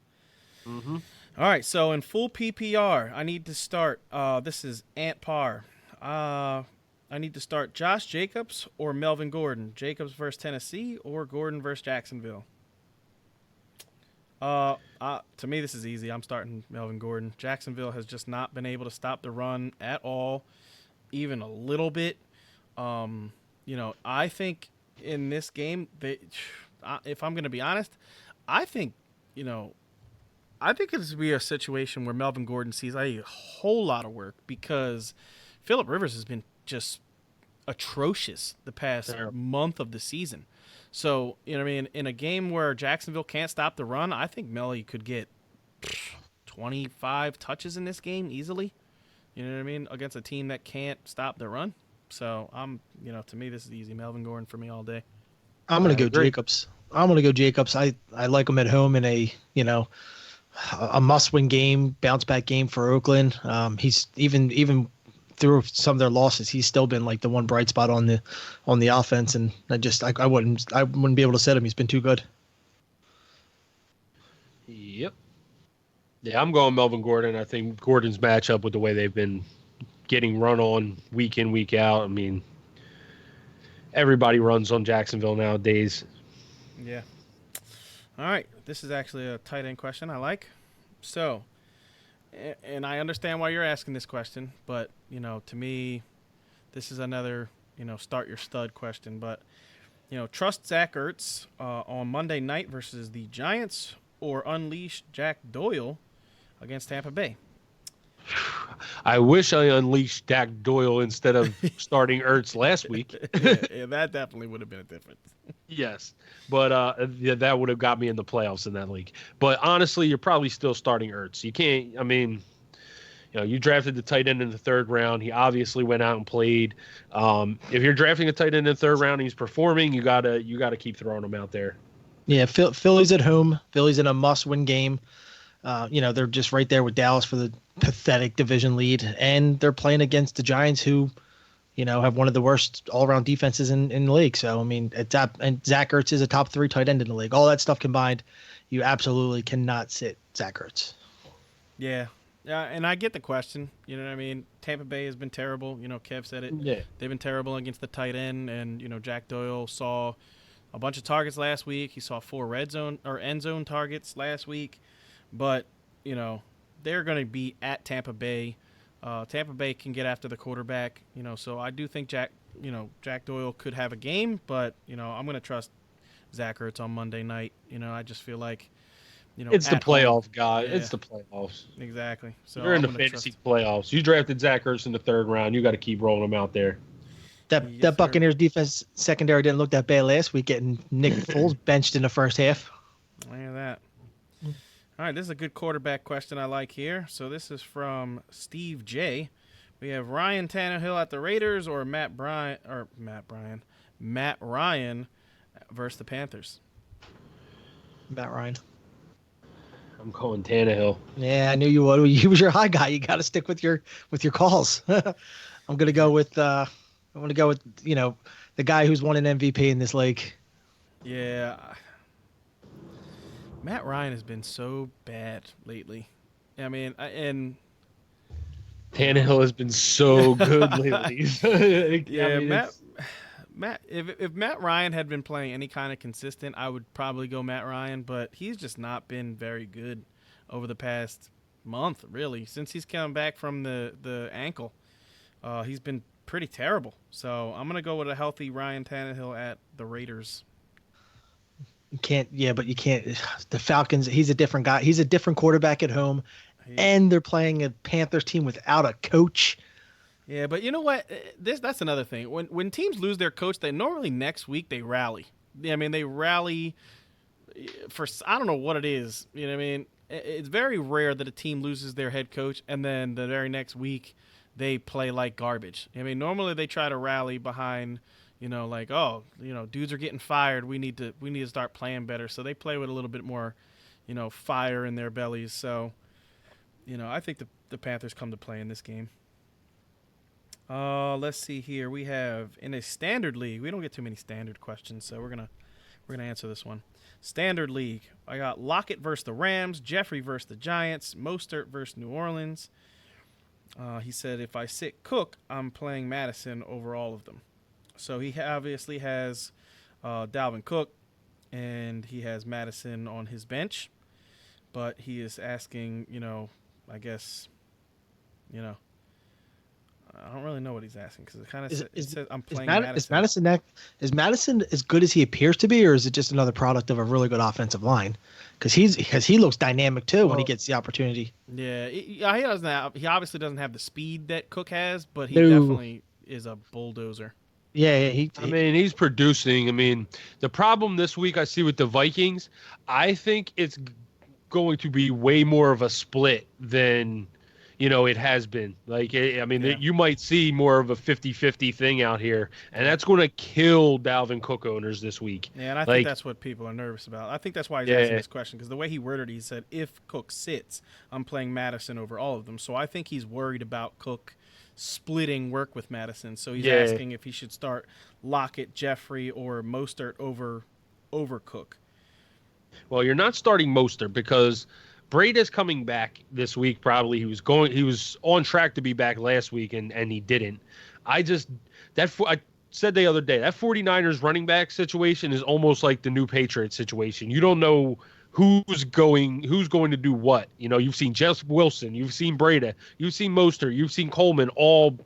Mm-hmm. All right, so in full PPR, I need to start. This is Ant Par. I need to start Josh Jacobs or Melvin Gordon. Jacobs versus Tennessee or Gordon versus Jacksonville. To me, this is easy. I'm starting Melvin Gordon. Jacksonville has just not been able to stop the run at all, even a little bit. I think in this game, if I'm going to be honest, I think it's going to be a situation where Melvin Gordon sees a whole lot of work because Phillip Rivers has been just atrocious the past month of the season. So, you know what I mean? In a game where Jacksonville can't stop the run, I think Melly could get 25 touches in this game easily. You know what I mean? Against a team that can't stop the run. So, to me, this is easy. Melvin Gordon for me all day. I'm going to go Jacobs. I like him at home in a must-win game, bounce-back game for Oakland. He's even through some of their losses, he's still been like the one bright spot on the offense, and I wouldn't be able to set him. He's been too good. Yep. Yeah, I'm going Melvin Gordon. I think Gordon's matchup with the way they've been getting run on week in, week out. I mean, everybody runs on Jacksonville nowadays. Yeah. All right. This is actually a tight end question I like. So, and I understand why you're asking this question, but, to me, this is another, start your stud question. But, trust Zach Ertz on Monday night versus the Giants or unleash Jack Doyle against Tampa Bay. I wish I unleashed Jack Doyle instead of starting Ertz last week. yeah, that definitely would have been a difference. Yes, but that would have got me in the playoffs in that league. But honestly, you're probably still starting Ertz. You can't. I mean, you drafted the tight end in the third round. He obviously went out and played. If you're drafting a tight end in the third round, and he's performing. You gotta keep throwing him out there. Yeah, Philly's at home. Philly's in a must-win game. They're just right there with Dallas for the pathetic division lead, and they're playing against the Giants, who, have one of the worst all-around defenses in the league. So, I mean, and Zach Ertz is a top 3 tight end in the league. All that stuff combined, you absolutely cannot sit Zach Ertz. Yeah. And I get the question. You know what I mean? Tampa Bay has been terrible. Kev said it. Yeah. They've been terrible against the tight end, and, Jack Doyle saw a bunch of targets last week. He saw 4 red zone or end zone targets last week. But, they're going to be at Tampa Bay. Tampa Bay can get after the quarterback, so I do think Jack Doyle could have a game, but, I'm going to trust Zach Ertz on Monday night. I just feel like, it's the playoff guy. Yeah. It's the playoffs. Exactly. So you're in the fantasy playoffs. You drafted Zach Ertz in the third round. You got to keep rolling him out there. That Buccaneers defense secondary didn't look that bad last week, getting Nick Foles benched in the first half. Look at that. All right, this is a good quarterback question I like here. So this is from Steve J. We have Ryan Tannehill at the Raiders or Matt Ryan versus the Panthers. Matt Ryan. I'm calling Tannehill. Yeah, I knew you would. He was your high guy. You got to stick with your calls. I'm gonna go with the guy who's won an MVP in this league. Yeah. Matt Ryan has been so bad lately. I mean, and Tannehill has been so good lately. Yeah, I mean, Matt. If Matt Ryan had been playing any kind of consistent, I would probably go Matt Ryan. But he's just not been very good over the past month, really, since he's come back from the ankle. He's been pretty terrible. So I'm gonna go with a healthy Ryan Tannehill at the Raiders. You can't. The Falcons. He's a different guy. He's a different quarterback at home, and they're playing a Panthers team without a coach. Yeah, but you know what? That's another thing. When teams lose their coach, they normally next week they rally. I mean, they rally for I don't know what it is. You know what I mean? It's very rare that a team loses their head coach and then the very next week they play like garbage. I mean, normally they try to rally behind like, oh, dudes are getting fired. We need to start playing better. So they play with a little bit more, fire in their bellies. So, I think the Panthers come to play in this game. Let's see here. We have in a standard league. We don't get too many standard questions, so we're gonna answer this one. Standard league. I got Lockett versus the Rams, Jeffrey versus the Giants, Mostert versus New Orleans. He said if I sit Cook, I'm playing Madison over all of them. So he obviously has Dalvin Cook, and he has Madison on his bench, but he is asking, I guess, I don't really know what he's asking because it kind of says I'm playing Madison. Is Madison as good as he appears to be, or is it just another product of a really good offensive line? Because he looks dynamic too when he gets the opportunity. Yeah, he obviously doesn't have the speed that Cook has, but he definitely is a bulldozer. Yeah, he's producing. I mean, the problem this week I see with the Vikings, I think it's going to be way more of a split than it has been. You might see more of a 50-50 thing out here, and that's going to kill Dalvin Cook owners this week. Yeah, and I think that's what people are nervous about. I think that's why he's asking this question, because the way he worded it, he said, if Cook sits, I'm playing Madison over all of them. So I think he's worried about Cook splitting work with Madison. So he's asking if he should start Lockett, Jeffrey, or Mostert over Cook. Well, you're not starting Mostert because Breda's coming back this week. Probably he was on track to be back last week, and he didn't. I said the other day, that 49ers running back situation is almost like the new Patriots situation. You don't know who's going to do what. You've seen Jeff Wilson, you've seen Breda, you've seen Mostert, you've seen Coleman all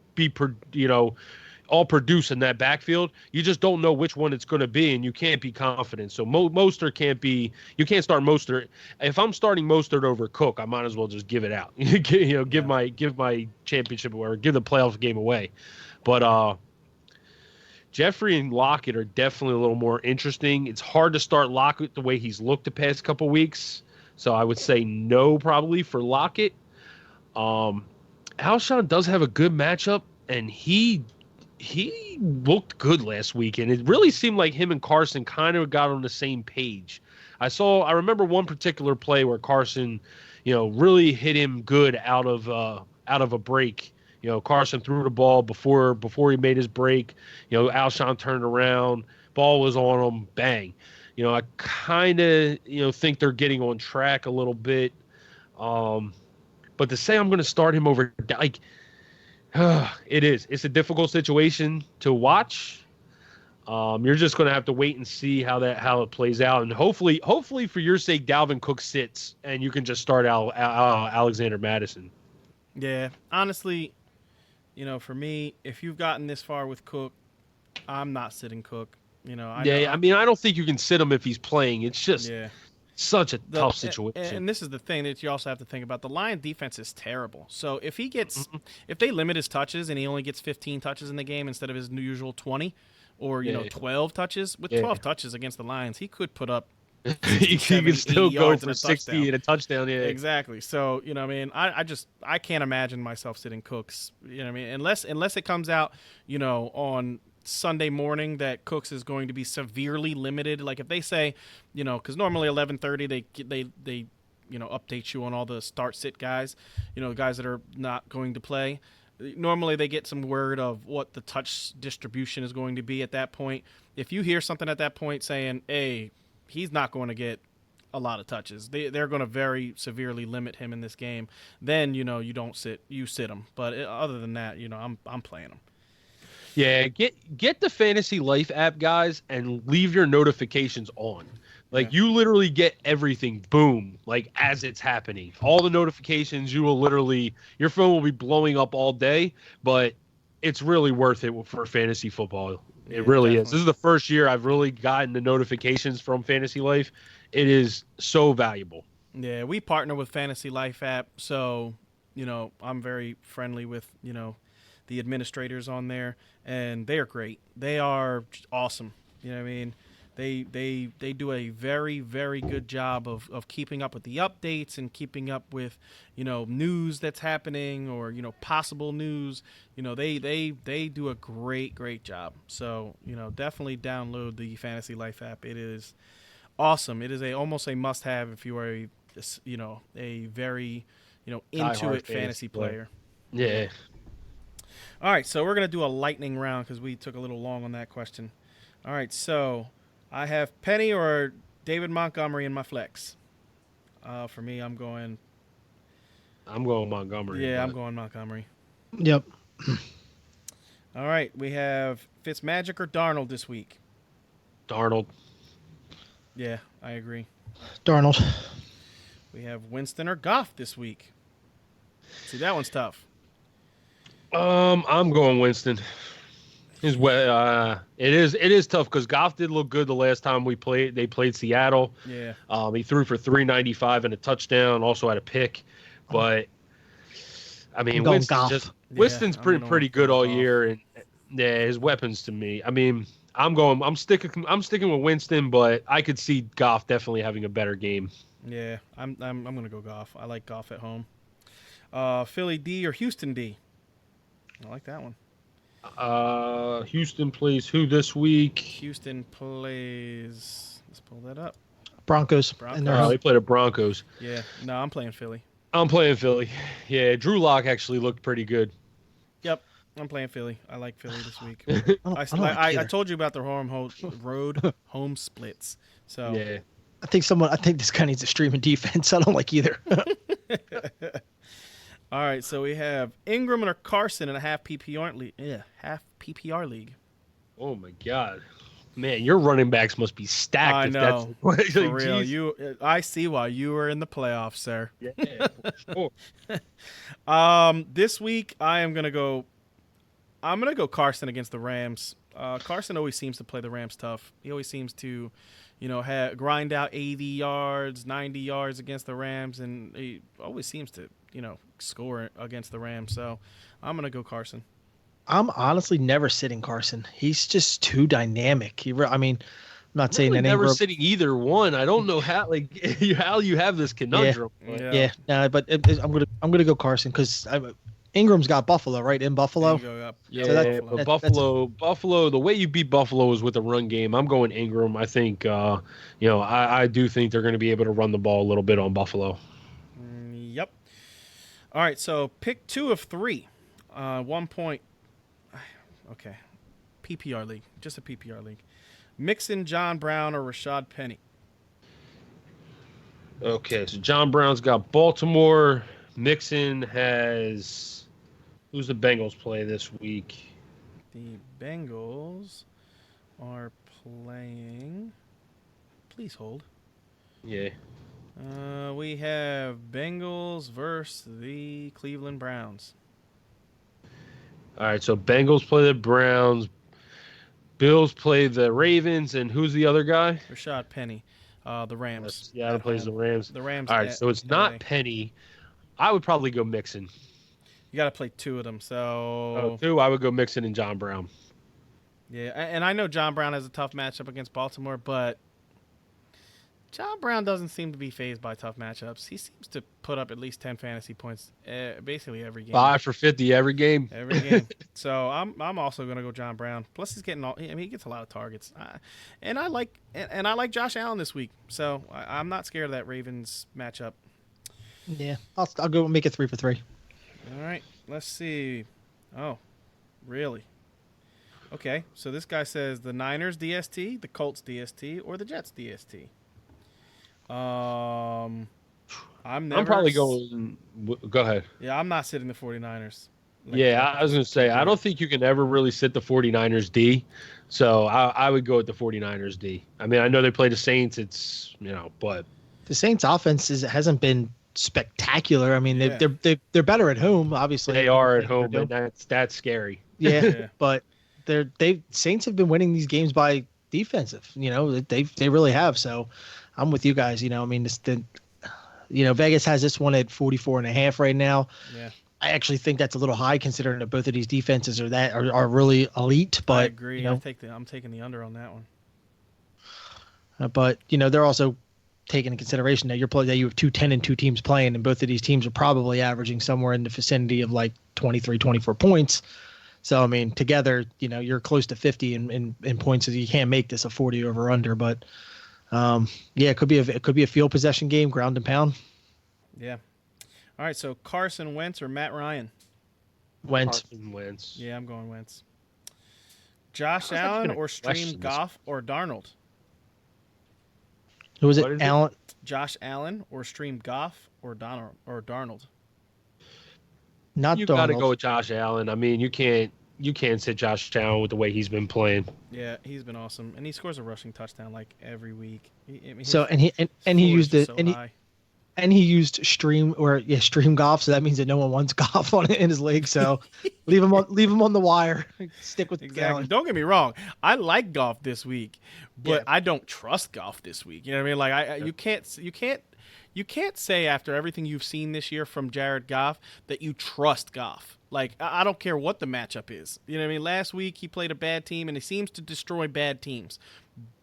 all produce in that backfield. You just don't know which one it's going to be, and you can't be confident. So Mostert you can't start Mostert. If I'm starting Mostert over Cook, I might as well just give it out. Give my championship or give the playoff game away. But Jeffrey and Lockett are definitely a little more interesting. It's hard to start Lockett the way he's looked the past couple weeks. So I would say no probably for Lockett. Alshon does have a good matchup, and he looked good last week, and it really seemed like him and Carson kind of got on the same page. I remember one particular play where Carson, really hit him good out of a break. Carson threw the ball before he made his break. Alshon turned around, ball was on him, bang. I kind of think they're getting on track a little bit. But to say I'm going to start him over it's a difficult situation to watch. You're just going to have to wait and see how it plays out, and hopefully for your sake, Dalvin Cook sits and you can just start Alexander Madison. Yeah, honestly, for me, if you've gotten this far with Cook, I'm not sitting Cook. I don't think you can sit him if he's playing. It's just such a tough situation. And this is the thing that you also have to think about. The Lions defense is terrible. So if if they limit his touches and he only gets 15 touches in the game instead of his usual 20 or 12 touches, with 12 touches against the Lions, he could put up he can still go for 60 and a touchdown. Yeah, exactly. So I can't imagine myself sitting Cooks. Unless it comes out on Sunday morning that Cooks is going to be severely limited. Like if they say, because normally 11:30 they update you on all the start sit guys, guys that are not going to play. Normally they get some word of what the touch distribution is going to be at that point. If you hear something at that point saying, hey, he's not going to get a lot of touches, they're going to very severely limit him in this game, then you sit him. But other than that, I'm playing him. Yeah, get the Fantasy Life app, guys, and leave your notifications on. You literally get everything, boom, as it's happening. All the notifications, your phone will be blowing up all day, but it's really worth it for fantasy football. It really is. This is the first year I've really gotten the notifications from Fantasy Life. It is so valuable. Yeah, we partner with Fantasy Life app, so, I'm very friendly with, the administrators on there, and they are great. They are awesome. They do a very, very good job of keeping up with the updates and keeping up with, news that's happening or, possible news. They do a great job. So, definitely download the Fantasy Life app. It is awesome. It is almost a must-have if you are a very, into it fantasy player. Yeah. All right, so we're going to do a lightning round because we took a little long on that question. All right, so I have Penny or David Montgomery in my flex. For me, I'm going Montgomery. Yeah, I'm going Montgomery. Yep. All right, we have Fitzmagic or Darnold this week. Darnold. Yeah, I agree. Darnold. We have Winston or Goff this week. See, that one's tough. I'm going Winston. It is tough because Goff did look good the last time they played Seattle. Yeah. He threw for 395 and a touchdown, also had a pick. But I mean, Winston's pretty good all year, and his weapons to me. I mean, I'm sticking with Winston, but I could see Goff definitely having a better game. Yeah, I'm gonna go Goff. I like Goff at home. Philly D or Houston D? I like that one. Houston plays who this week? Houston plays. Let's pull that up. Broncos. They played the Broncos. Yeah. No, I'm playing Philly. I'm playing Philly. Yeah, Drew Lock actually looked pretty good. Yep, I'm playing Philly. I like Philly this week. I told you about the road home splits. So yeah, I think this guy needs a streaming defense. I don't like either. All right, so we have Ingram or Carson in a half PPR league. Yeah, half PPR league. Oh my God, man, your running backs must be stacked. I know. That's, for real, I see why you were in the playoffs, sir. Yeah, for sure. This week I'm gonna go Carson against the Rams. Carson always seems to play the Rams tough. He always seems to, grind out 80 yards, 90 yards against the Rams, and he always seems to, score against the Rams. So I'm going to go Carson. I'm honestly never sitting Carson. He's just too dynamic. I'm not saying that never sitting either one. I don't know how you have this conundrum. Yeah. But I'm gonna go Carson because Ingram's got Buffalo right in Buffalo. Yeah, so Buffalo. The way you beat Buffalo is with the run game. I'm going Ingram. I think I do think they're going to be able to run the ball a little bit on Buffalo. Yep. All right, so pick 2 of 3. 1 point. Okay. PPR league. Just a PPR league. Mixon, John Brown, or Rashad Penny? Okay, so John Brown's got Baltimore. Mixon has... Who's the Bengals play this week? The Bengals are playing... Please hold. Yeah. We have Bengals versus the Cleveland Browns. All right, so Bengals play the Browns. Bills play the Ravens, and who's the other guy? Rashad Penny, the Rams. Seattle plays the Rams. The Rams. All right, so it's not Penny. I would probably go Mixon. You got to play 2 of them, so... Two, I would go Mixon and John Brown. Yeah, and I know John Brown has a tough matchup against Baltimore, but John Brown doesn't seem to be fazed by tough matchups. He seems to put up at least 10 fantasy points basically every game. 5 for 50 every game. Every game. So I'm also gonna go John Brown. Plus he's getting he gets a lot of targets. And I like Josh Allen this week. So I'm not scared of that Ravens matchup. Yeah, I'll go make it 3 for 3. All right, let's see. Oh, really? Okay, so this guy says the Niners DST, the Colts DST, or the Jets DST. I'm probably going. Go ahead. Yeah, I'm not sitting the 49ers. I was going to say, I don't think you can ever really sit the 49ers D. So I would go with the 49ers D. I mean, I know they play the Saints. It's, but. The Saints offense hasn't been spectacular. I mean, they're better at home, obviously. They are at home, and that's scary. Yeah, but Saints have been winning these games by defensive. They really have. So I'm with you guys. I mean, Vegas has this one at 44.5 right now. Yeah. I actually think that's a little high considering that both of these defenses are really elite. But I agree. I'm taking the under on that one. But they're also taking into consideration that you have 2-10-2 teams playing, and both of these teams are probably averaging somewhere in the vicinity of like 23, 24 points. So I mean, together, you're close to 50 in points. So you can't make this a 40 over under. But it could be a field possession game, ground and pound. Yeah. All right. So Carson Wentz or Matt Ryan? Wentz. Carson Wentz. Yeah, I'm going Wentz. Josh Allen or stream Goff or Darnold? Who was it? Allen. Josh Allen or stream Goff or Darnold? Not you Darnold. got to go with Josh Allen. I mean, you can't sit Josh Allen with the way he's been playing. Yeah, he's been awesome, and he scores a rushing touchdown like every week. He used it, and he used stream Goff, so that means that no one wants Goff in his league. So leave him on the wire. Stick with exactly. Don't get me wrong. I like Goff this week, but I don't trust Goff this week. You know what I mean? Like you can't say after everything you've seen this year from Jared Goff that you trust Goff. Like, I don't care what the matchup is. You know what I mean? Last week he played a bad team, and he seems to destroy bad teams,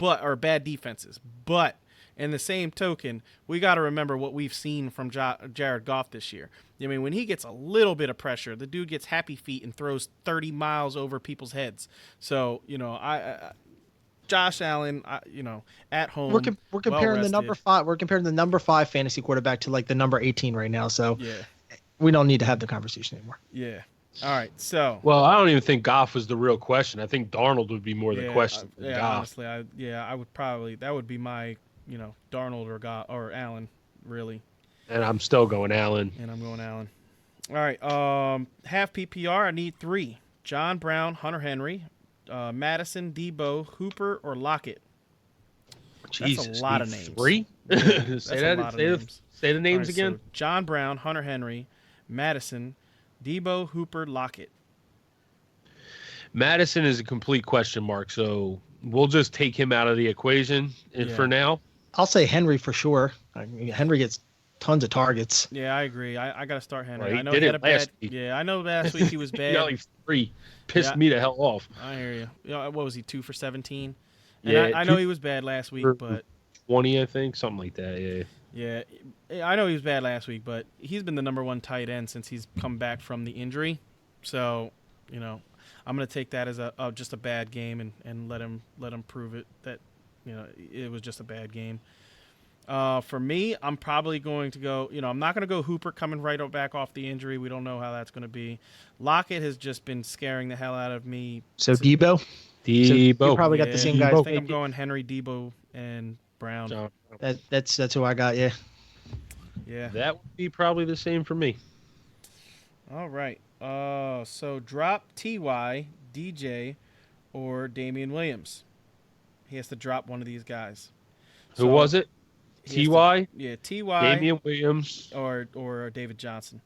or bad defenses. But in the same token, we got to remember what we've seen from Jared Goff this year. I mean, when he gets a little bit of pressure, the dude gets happy feet and throws 30 miles over people's heads. So, Josh Allen, at home. We're comparing the number 5. We're comparing the number 5 fantasy quarterback to like the number 18 right now. So we don't need to have the conversation anymore. Yeah. All right. So. Well, I don't even think Goff was the real question. I think Darnold would be more the question than Goff. Honestly, I would probably that would be my Darnold or Goff or Allen really. And I'm still going Allen. And I'm going Allen. All right. Half PPR. I need 3: John Brown, Hunter Henry, Madison, Debo, Hooper, or Lockett. Jesus, that's a lot of names. 3? Yeah, say the names again. So John Brown, Hunter Henry, Madison, Debo, Hooper, Lockett. Madison is a complete question mark, so we'll just take him out of the equation for now. I'll say Henry for sure. I mean, Henry gets tons of targets. Yeah, I agree. I got to start Henry. Well, I know he had a bad. Week. Yeah, I know last week he was bad. He got like 3. Pissed me the hell off. I hear you. What was he, 2 for 17? And I know he was bad last week, but 20, I think, something like that. Yeah, I know he was bad last week, but he's been the number 1 tight end since he's come back from the injury. So, I'm going to take that as just a bad game and let him prove it that it was just a bad game. For me, I'm probably going to go. I'm not going to go Hooper coming right back off the injury. We don't know how that's going to be. Lockett has just been scaring the hell out of me. So Debo. So you probably got the same guys. I think I'm going Henry, Debo, and Brown. That's who I got. Yeah. Yeah. That would be probably the same for me. All right. So drop Ty, DJ, or Damian Williams. He has to drop one of these guys. Who was it? Ty? Yeah, Ty. Damian Williams. Or David Johnson.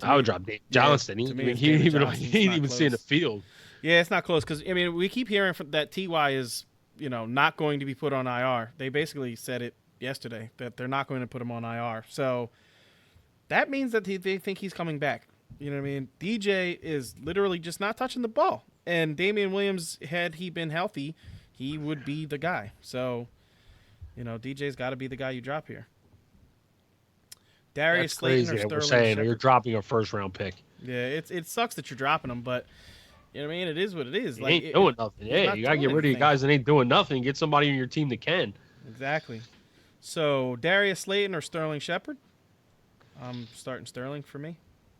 I would drop David Johnson. He didn't even see in the field. Yeah, it's not close because, we keep hearing that Ty is, not going to be put on IR. They basically said it yesterday that they're not going to put him on IR. So that means that they think he's coming back. You know what I mean? DJ is literally just not touching the ball. And Damian Williams, had he been healthy, he would be the guy. So, DJ's got to be the guy you drop here. Darius Slayton or Sterling we're saying Shepard. You're dropping a first-round pick. Yeah, it sucks that you're dropping them, but you know what I mean? It is what it is. He ain't doing nothing. Yeah, you got to get rid of your guys that ain't doing nothing. Get somebody on your team that can. Exactly. So, Darius Slayton or Sterling Shepard? I'm starting Sterling for me.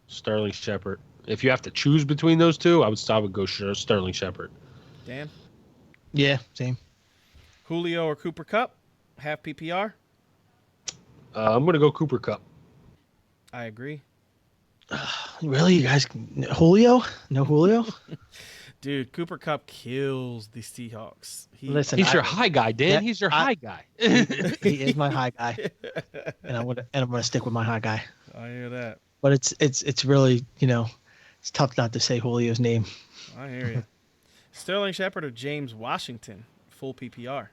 Sterling Shepard. If you have to choose between those two, I would go Sterling Shepard. Dan? Yeah, same. Julio or Cooper Kupp? Half PPR? I'm going to go Cooper Kupp. I agree. Really? You guys, Julio? No Julio? Dude, Cooper Kupp kills the Seahawks. He's your high guy, Dan. He's your high guy. He is my high guy, and I'm gonna stick with my high guy. I hear that. But it's really it's tough not to say Julio's name. I hear you. Sterling Shepard or James Washington, full PPR.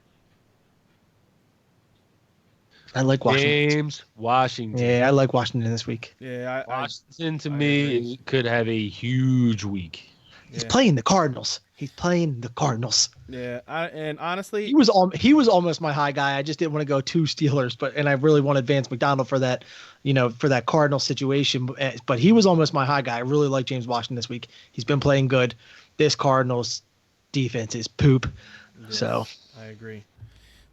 I like Washington. James Washington. Yeah, I like Washington this week. Yeah, Washington to me could have a huge week. He's playing the Cardinals. He's playing the Cardinals. Yeah, and honestly, He was almost my high guy. I just didn't want to go two Steelers, and I really wanted Vance McDonald for that, for that Cardinal situation. But he was almost my high guy. I really like James Washington this week. He's been playing good. This Cardinals defense is poop. yes, So I agree.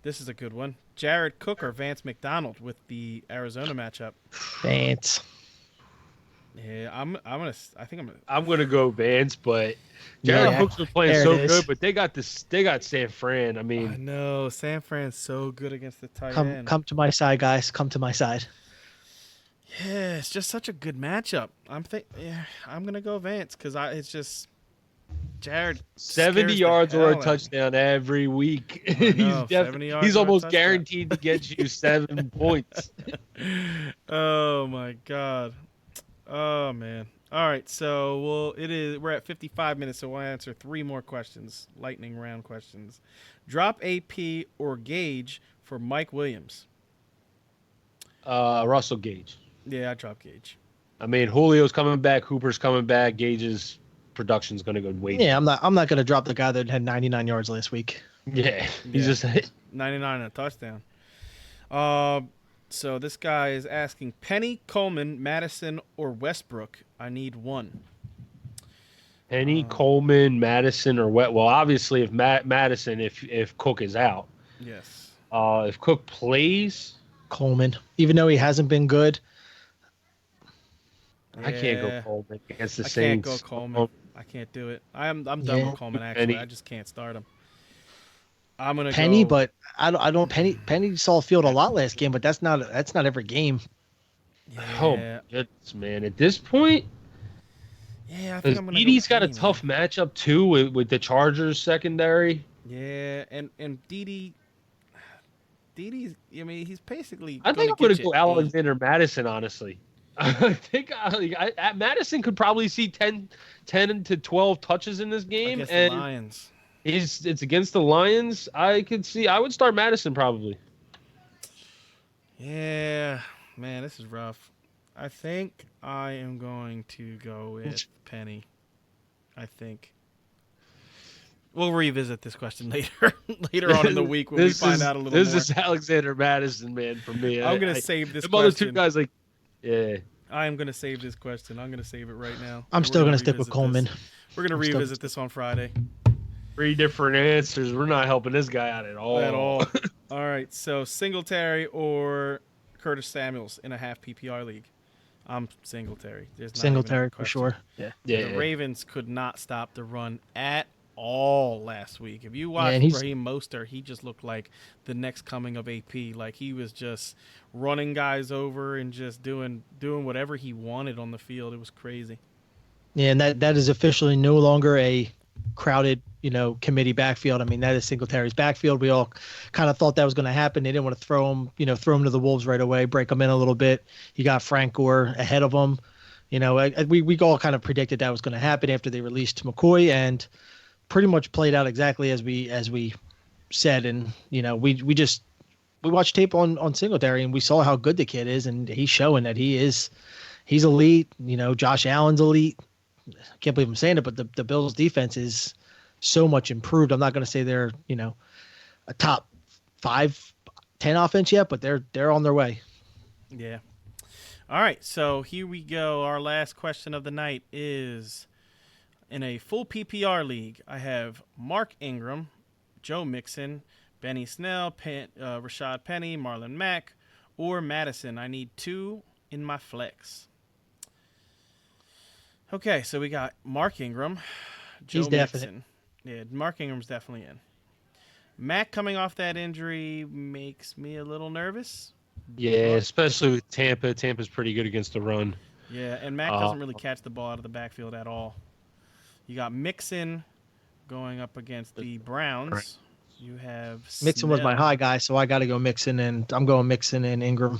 This is a good one. Jared Cook or Vance McDonald with the Arizona matchup. Vance. Yeah, I think I'm gonna go Vance, but Jared Cook's been playing there so it is. good. But they got San Fran. I I mean, know San Fran's so good against the tight Come end. come to my side, guys. Come to my side. Yeah, it's just such a good matchup. I'm gonna go Vance because it's just Jared 70 scares the yards or hell a out of me. touchdown every week. know, 70 yards He's or a almost touchdown. guaranteed to get you 7 points. Oh my god. Oh man. All right, so we're at 55 minutes, so we'll answer 3 more questions, lightning round questions. Drop AP or Gage for Mike Williams. Russell Gage. Yeah, I drop Gage. I mean, Julio's coming back. Hooper's coming back. Gage's production's going to go way Yeah, I'm not going to drop the guy that had 99 yards last week. Yeah, he's Yeah. just 99 and a touchdown. So this guy is asking Penny, Coleman, Madison, or Westbrook. I need one. Penny, Coleman, Madison, or Well, obviously, if Madison, if Cook is out, Yes. if Cook plays, Coleman, even though he hasn't been good. I can't go Yeah. Coleman against the I can't Saints. go Coleman. I can't do it. I'm done Yeah. with Coleman, actually. Penny. I just can't start him. I'm going to Penny, go. but I don't Penny saw field a lot last game, but that's not every game. Oh, Yeah. my goodness, man. At this point, Yeah, I think because I'm going to Edie's got a Penny, tough matchup, too, with the Chargers secondary. man. Yeah, and Diedy's, I mean, he's basically I think I'm going going to go Alexander Madison, honestly. I think Madison could probably see 10 to 12 touches in this game. against the And Lions. it's against the Lions. I would start Madison probably. Yeah, man, this is rough. I think I am going to go with Penny. I think. We'll revisit this question later on in the week when we find out a little more. This is Alexander Madison, man, for me. I'm going to save this the other two question. guys, like, yeah. I am going to save this question. I'm going to save it right now. I'm And still we're going to stick with revisit Coleman. this. We're going to still- revisit this on Friday. 3 different answers. We're not helping this guy out at all. At all. All right, so Singletary or Curtis Samuels in a half PPR league. I'm Singletary. There's not even a Singletary for question. sure. Yeah. Yeah. The Ravens could not stop the run at all last week. If you watch and he's- Raheem Mostert, he just looked like the next coming of AP. Like he was just running guys over and just doing whatever he wanted on the field. It was crazy. Yeah, and that is officially no longer a crowded, committee backfield. I mean, that is Singletary's backfield. We all kind of thought that was going to happen. They didn't want to throw him to the Wolves right away, break him in a little bit. You got Frank Gore ahead of him. We all kind of predicted that was going to happen after they released McCoy, and pretty much played out exactly as we said. And we watched tape on Singletary, and we saw how good the kid is, and he's showing that he's elite. Josh Allen's elite. I can't believe I'm saying it, but the Bills' defense is so much improved. I'm not going to say they're a top 5-10 offense yet, but they're on their way. Yeah. All right, so here we go. Our last question of the night is, in a full PPR league, I have Mark Ingram, Joe Mixon, Benny Snell, Rashad Penny, Marlon Mack, or Madison. I need 2 in my flex. Okay, so we got Mark Ingram, Joe He's definite. Mixon. Yeah, Mark Ingram's definitely in. Mack coming off that injury makes me a little nervous. Yeah, especially with Tampa. Tampa's pretty good against the run. Yeah, and Mack doesn't really catch the ball out of the backfield at all. You got Mixon going up against the Browns. You have Mixon was my Snell. high guy, so I got to go Mixon, and I'm going Mixon and Ingram.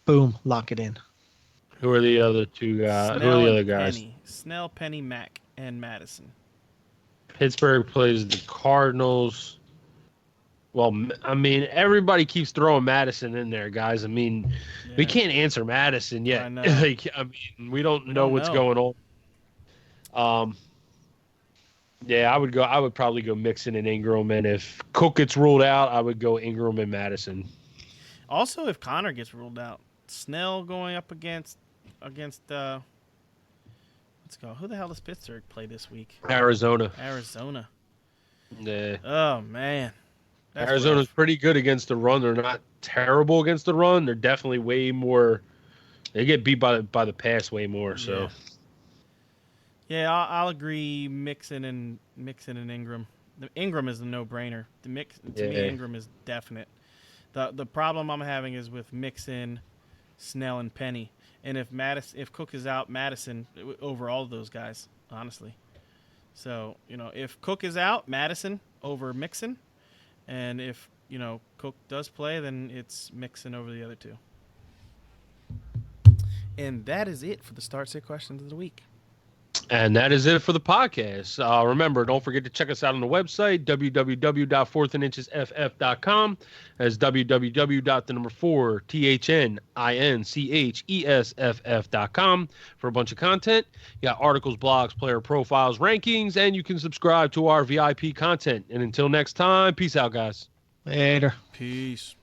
Boom, lock it in. Who are the other two guys? Who Snell are the other and guys? Penny. Snell, Penny, Mack, and Madison. Pittsburgh plays the Cardinals. Well, I mean, everybody keeps throwing Madison in there, guys. I mean, we Yeah. can't answer Madison yet. I know. We don't know what's know. going on. Yeah, I would probably go Mixon and Ingram, and if Cook gets ruled out, I would go Ingram and Madison. Also, if Connor gets ruled out, Snell going up against let's go. Who the hell does Pittsburgh play this week? Arizona. Yeah. Oh man. That's Arizona's rough. pretty good against the run. They're not terrible against the run. They're definitely way more. They get beat by the pass way more. So. Yeah, I'll agree. Mixon and Ingram. Ingram is a no-brainer. To me, Ingram is definite. The problem I'm having is with Mixon, Snell, and Penny. And if Cook is out, Madison over all of those guys, honestly. So if Cook is out, Madison over Mixon, and if Cook does play, then it's Mixon over the other two. And that is it for the Start Sit questions of the week. And that is it for the podcast. Remember, don't forget to check us out on the website, www.fourthandinchesff.com. That's www.4thandinchesff.com for a bunch of content. You got articles, blogs, player profiles, rankings, and you can subscribe to our VIP content. And until next time, peace out, guys. Later. Peace.